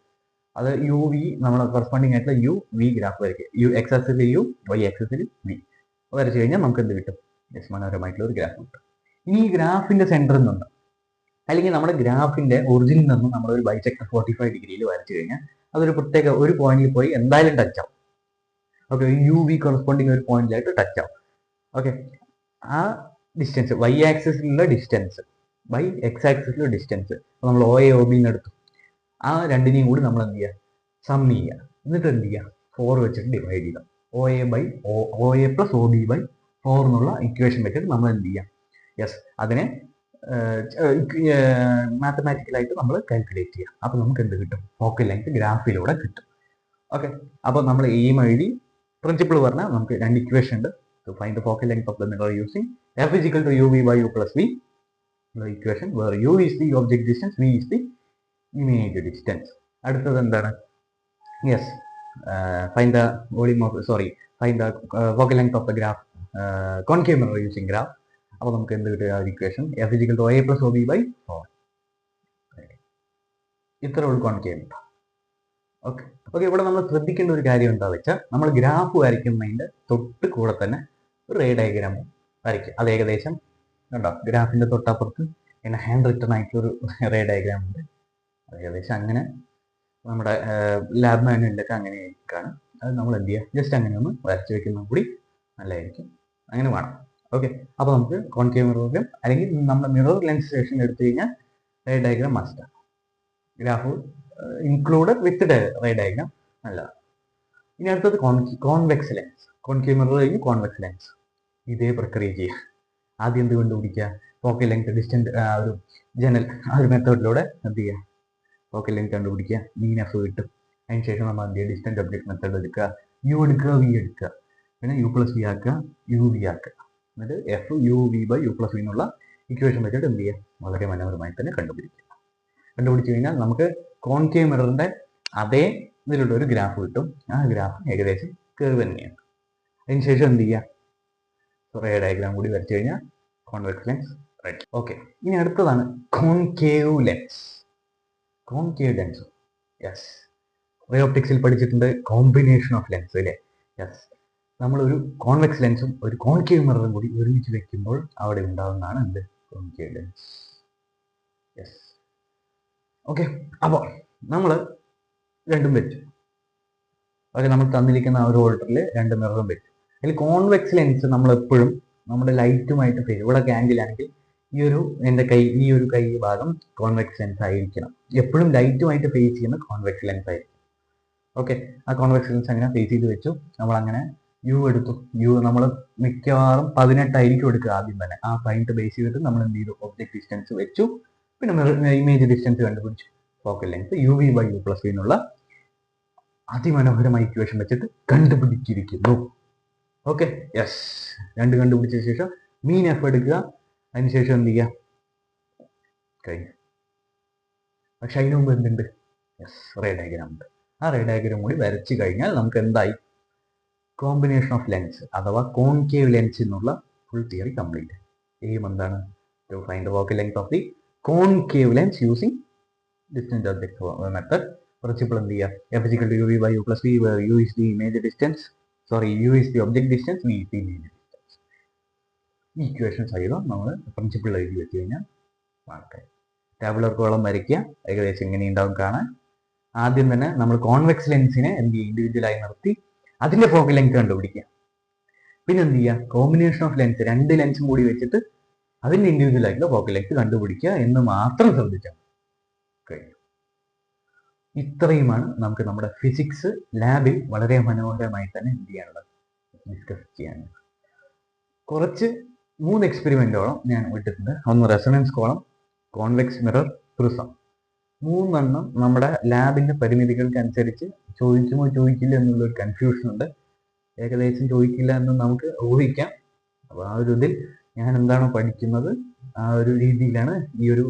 അത് യു വി, നമ്മൾ കറസ്പോണ്ടിങ് ആയിട്ടുള്ള യു വി ഗ്രാഫ് വരയ്ക്കുക. യു എക്സ് ആക്സിസിൽ യു, വൈ ആക്സിസിൽ വി വരച്ചു കഴിഞ്ഞാൽ നമുക്ക് എന്ത് കിട്ടും, മനോഹരമായിട്ടുള്ള ഒരു ഗ്രാഫ് കിട്ടും. ഇനി ഈ ഗ്രാഫിന്റെ സെന്ററിൽ നിന്ന് അല്ലെങ്കിൽ നമ്മുടെ ഗ്രാഫിന്റെ ഒറിജിനിൽ നിന്ന് നമ്മൾ ഒരു ബൈസെക്ടർ 45 ഡിഗ്രിയിൽ വരച്ചു കഴിഞ്ഞാൽ അതൊരു പ്രത്യേക ഒരു പോയിന്റിൽ പോയി എന്തായാലും ടച്ച് ആവും. ഓക്കെ, യു വി കറസ്പോണ്ടിങ് ഒരു പോയിന്റിലായിട്ട് ടച്ച് ആവും. ഓക്കെ, ആ ഡിസ്റ്റൻസ് വൈ ആക്സിസിലുള്ള ഡിസ്റ്റൻസ് ബൈ എക്സ് ആക്സിസിലുള്ള ഡിസ്റ്റൻസ് നമ്മൾ ഒ എ ഒ ബിന്ന് എടുത്തു. ആ രണ്ടിനെയും കൂടി നമ്മൾ എന്ത് ചെയ്യുക, സം ചെയ്യുക. എന്നിട്ട് എന്ത് ചെയ്യുക, 4 വെച്ചിട്ട് ഡിവൈഡ് ചെയ്യുക. O A plus O B by 4 എന്നുള്ള ഇക്വേഷൻ വെച്ചിട്ട് നമ്മൾ എന്ത് ചെയ്യുക, യെസ്, അതിനെ മാത്തമാറ്റിക്കലായിട്ട് നമ്മൾ കാൽക്കുലേറ്റ് ചെയ്യുക. അപ്പോൾ നമുക്ക് എന്ത് കിട്ടും, ഫോക്കൽ ലെങ്ത് ഗ്രാഫിലൂടെ കിട്ടും. ഓക്കെ, അപ്പോൾ നമ്മൾ എയിം എഴുതി, പ്രിൻസിപ്പിൾ പറഞ്ഞാൽ നമുക്ക് 2 ഇക്വേഷൻ ഉണ്ട്. To find the focal length of the mirror using f is equal to uv by u plus v, the equation where u is the object distance, v is the image distance. അടുത്തത് എന്താണ്, yes, find the volume of, find the focal length of the graph concave mirror using graph. അപ്പോൾ നമുക്ക് എന്ത് കിട്ടുക, ആ equation f is equal to a plus ob by 4. ഇത്ര ഉള്ളൂ concave mirror. Okay, ഇവിടെ നമ്മൾ ശ്രദ്ധിക്കേണ്ട ഒരു കാര്യം എന്താ വെച്ചാൽ, നമ്മൾ ഗ്രാഫ് വരയ്ക്കുന്നതിൻ്റെ തൊട്ട് കൂടെ തന്നെ ഒരു റേ ഡയഗ്രാം വരയ്ക്കുക. അത് ഏകദേശം കണ്ടോ, ഗ്രാഫിന്റെ തൊട്ടപ്പുറത്ത് പിന്നെ ഹാൻഡ് റിട്ടൺ ആയിട്ടൊരു റേ ഡയഗ്രാം ഉണ്ട്. ഏകദേശം അങ്ങനെ നമ്മുടെ ലാബ് മാനുവലിലൊക്കെ അങ്ങനെയൊക്കെയാണ്. അത് നമ്മൾ എന്ത് ചെയ്യുക, ജസ്റ്റ് അങ്ങനെ ഒന്ന് വരച്ച് വെക്കുന്നത് കൂടി നല്ലതായിരിക്കും. അങ്ങനെ വേണം. ഓക്കെ, അപ്പോൾ നമുക്ക് കോൺകേവ് മിററിലും അല്ലെങ്കിൽ നമ്മുടെ മിറർ ലെൻസ് സെക്ഷൻ എടുത്തു കഴിഞ്ഞാൽ റേ ഡയഗ്രാം മസ്റ്റാണ്. ഗ്രാഫ് ഇൻക്ലൂഡഡ് വിത്ത് റേ ഡയഗ്രാം നല്ലതാണ്. ഇനി അടുത്തത് കോൺവെക്സ് ലെൻസ്. കോൺകേവ് മിറർ കഴിഞ്ഞ് കോൺവെക്സ് ലെൻസ്. ഇതേ പ്രക്രിയ ചെയ്യുക. ആദ്യം എന്ത് കണ്ടുപിടിക്കുക, ഫോക്കൽ ലെങ്ത് ഡിസ്റ്റന്റ് ഒരു ജനൽ ആ ഒരു മെത്തേഡിലൂടെ എന്ത് ചെയ്യുക, ഫോക്കൽ ലെങ്ത് കണ്ടുപിടിക്കുക, മീൻ എഫ് കിട്ടും. അതിനുശേഷം നമ്മൾ എന്ത് ചെയ്യുക, ഡിസ്റ്റന്റ് ഒബ്ജക്ട് മെത്തേഡ് എടുക്കുക, യു എടുക്കുക, വി എടുക്കുക. പിന്നെ യു പ്ലസ് വി ആക്കുക, യു വി ആക്കുക. എന്നിട്ട് f u v by u plus v എന്നുള്ള ഇക്വേഷൻ വെച്ചിട്ട് എന്ത് ചെയ്യുക, വളരെ മനോഹരമായി തന്നെ കണ്ടുപിടിക്കുക. കണ്ടുപിടിച്ച് കഴിഞ്ഞാൽ നമുക്ക് കോൺകേവ് മിററിന്റെ അതേ ഇതിലുള്ള ഒരു ഗ്രാഫ് കിട്ടും. ആ ഗ്രാഫ് ഏകദേശം കേർവ് തന്നെയാണ്. അതിനുശേഷം എന്ത് ചെയ്യുക, റേ ഡയഗ്രാം കൂടി വരച്ചു കഴിഞ്ഞാൽ കോൺവെക്സ് ലെൻസ് റെഡി. ഓക്കെ, ഇനി അടുത്തതാണ് concave lens. Concave lens, yes, ray ഓപ്റ്റിക്സിൽ പഠിച്ചിട്ടുണ്ട് കോമ്പിനേഷൻ ഓഫ് ലെൻസ് അല്ലേ. യെസ്, നമ്മളൊരു കോൺവെക്സ് ലെൻസും ഒരു കോൺകേവ് മിററും കൂടി ഒരുമിച്ച് വെക്കുമ്പോൾ അവിടെ ഉണ്ടാകുന്നതാണ് എന്ത്, കോൺകേവ് ലെൻസ്. Yes, okay. അപ്പോൾ നമ്മൾ രണ്ടും വെച്ചു. ഓക്കെ, നമ്മൾ തന്നിരിക്കുന്ന ആ ഒരു ഓൾട്ടറിൽ രണ്ട് മിററും വെച്ചു. അതിൽ കോൺവെക്സ് ലെൻസ് നമ്മൾ എപ്പോഴും നമ്മുടെ ലൈറ്റുമായിട്ട് ഫേസ്, ഇവിടെ ആണെങ്കിൽ ഈ ഒരു കൈ ഭാഗം കോൺവെക്സ് ലെൻസ് ആയിരിക്കണം. എപ്പോഴും ലൈറ്റുമായിട്ട് ഫേസ് ചെയ്യുന്ന കോൺവെക്സ് ലെൻസ് ആയിരിക്കും. ഓക്കെ, ആ കോൺവെക്സ് ലെൻസ് അങ്ങനെ ഫേസ് ചെയ്ത് വെച്ചു. നമ്മൾ അങ്ങനെ യു എടുത്തു. യു നമ്മൾ മിക്കവാറും 18 ആയിരിക്കും എടുക്കുക ആദ്യം തന്നെ. ആ പോയിന്റ് ബേസ് ചെയ്തിട്ട് നമ്മൾ എന്ത് ചെയ്തു, ഒബ്ജക്ട് ഡിസ്റ്റൻസ് വെച്ചു. പിന്നെ ഇമേജ് ഡിസ്റ്റൻസ് കണ്ടുപിടിച്ചു. Focal length u v by u plus v എന്നുള്ള അതിമനോഹരമായ ഇക്വേഷൻ വെച്ചിട്ട് കണ്ടുപിടിച്ചിരിക്കുന്നു. ഓക്കെ, യെസ്, രണ്ട് കണ്ടുപിടിച്ച ശേഷം മീൻ എഫ് എടുക്കുക. അതിനുശേഷം എന്ത് ചെയ്യുക, കഴിഞ്ഞു. പക്ഷെ അതിന് മുമ്പ് എന്തുണ്ട്, യെസ്, റേ ഡയഗ്രാം ഉണ്ട്. ആ റേ ഡയഗ്രാം കൂടി വരച്ചു കഴിഞ്ഞാൽ നമുക്ക് എന്തായി, കോമ്പിനേഷൻ ഓഫ് ലെൻസ് അഥവാ കോൺകേവ് ലെൻസ് എന്നുള്ള ഫുൾ തിയറി കംപ്ലീറ്റ്. എയിം എന്താണ്, to find the focal length of the concave lens using distance object method. Principle എന്ത് ചെയ്യുക, f is equal to u v by u plus v, where u is the image distance, u is the object distance, v is the image distance. ഈ equation സഹിതം നമ്മൾ principle എഴുതി വെച്ച് കഴിഞ്ഞാൽ മാർക്കായി. Tabular column വരയ്ക്കുക, ഏകദേശം ഇങ്ങനെ ഉണ്ടാവും കാണാൻ. ആദ്യം തന്നെ നമ്മൾ കോൺവെക്സ് ലെൻസിനെ എന്ത് ചെയ്യുക, ഇൻഡിവിജ്വലായി നിർത്തി അതിന്റെ ഫോക്കൽ ലെങ്ത് കണ്ടുപിടിക്കുക. പിന്നെ എന്ത് ചെയ്യുക, കോമ്പിനേഷൻ ഓഫ് ലെൻസ്, രണ്ട് ലെൻസും കൂടി വെച്ചിട്ട് അതിന്റെ ഇൻഡിവിജ്വൽ ആയിട്ടുള്ള ഫോക്കൽ ലെങ്ത് കണ്ടുപിടിക്കുക എന്ന് മാത്രം ശ്രദ്ധിച്ചാൽ കഴിഞ്ഞു. ഇത്രയുമാണ് നമുക്ക് നമ്മുടെ ഫിസിക്സ് ലാബിൽ വളരെ മനോഹരമായി തന്നെ എന്ത് ചെയ്യാനുള്ളത്, ഡിസ്കസ് ചെയ്യാനുള്ളത്. കുറച്ച് 3 എക്സ്പെരിമെന്റോളം ഞാൻ വിട്ടിട്ടുണ്ട്. ഒന്ന് resonance column, convex mirror, prism. 3 നമ്മുടെ ലാബിന്റെ പരിമിതികൾക്ക് അനുസരിച്ച് ചോദിക്കുമോ ചോദിക്കില്ല എന്നുള്ളൊരു കൺഫ്യൂഷൻ ഉണ്ട്. ഏകദേശം ചോദിക്കില്ല എന്ന് നമുക്ക് ഊഹിക്കാം. അപ്പോൾ ആ ഒരു ഇതിൽ ഞാൻ എന്താണോ പഠിക്കുന്നത് ആ ഒരു രീതിയിലാണ് ഈ ഒരു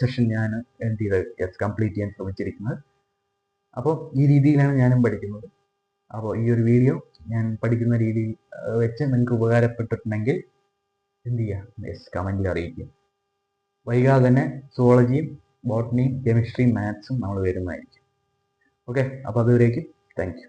സെഷൻ ഞാൻ എന്ത് ചെയ്ത് കംപ്ലീറ്റ് ചെയ്യാൻ ശ്രമിച്ചിരിക്കുന്നത്. അപ്പോൾ ഈ രീതിയിലാണ് ഞാനും പഠിക്കുന്നത്. അപ്പോൾ ഈ ഒരു വീഡിയോ ഞാൻ പഠിക്കുന്ന രീതി വെച്ച് നിങ്ങൾക്ക് ഉപകാരപ്പെട്ടിട്ടുണ്ടെങ്കിൽ എന്ത് ചെയ്യുക, കമൻറ്റിൽ അറിയിക്കുക. വൈകാതെ തന്നെ സുവോളജിയും ബോട്ടണിയും കെമിസ്ട്രിയും മാത്സും നമ്മൾ വരുന്നതായിരിക്കും. ഓക്കെ, അപ്പോൾ അതുവരേക്കും താങ്ക് യു.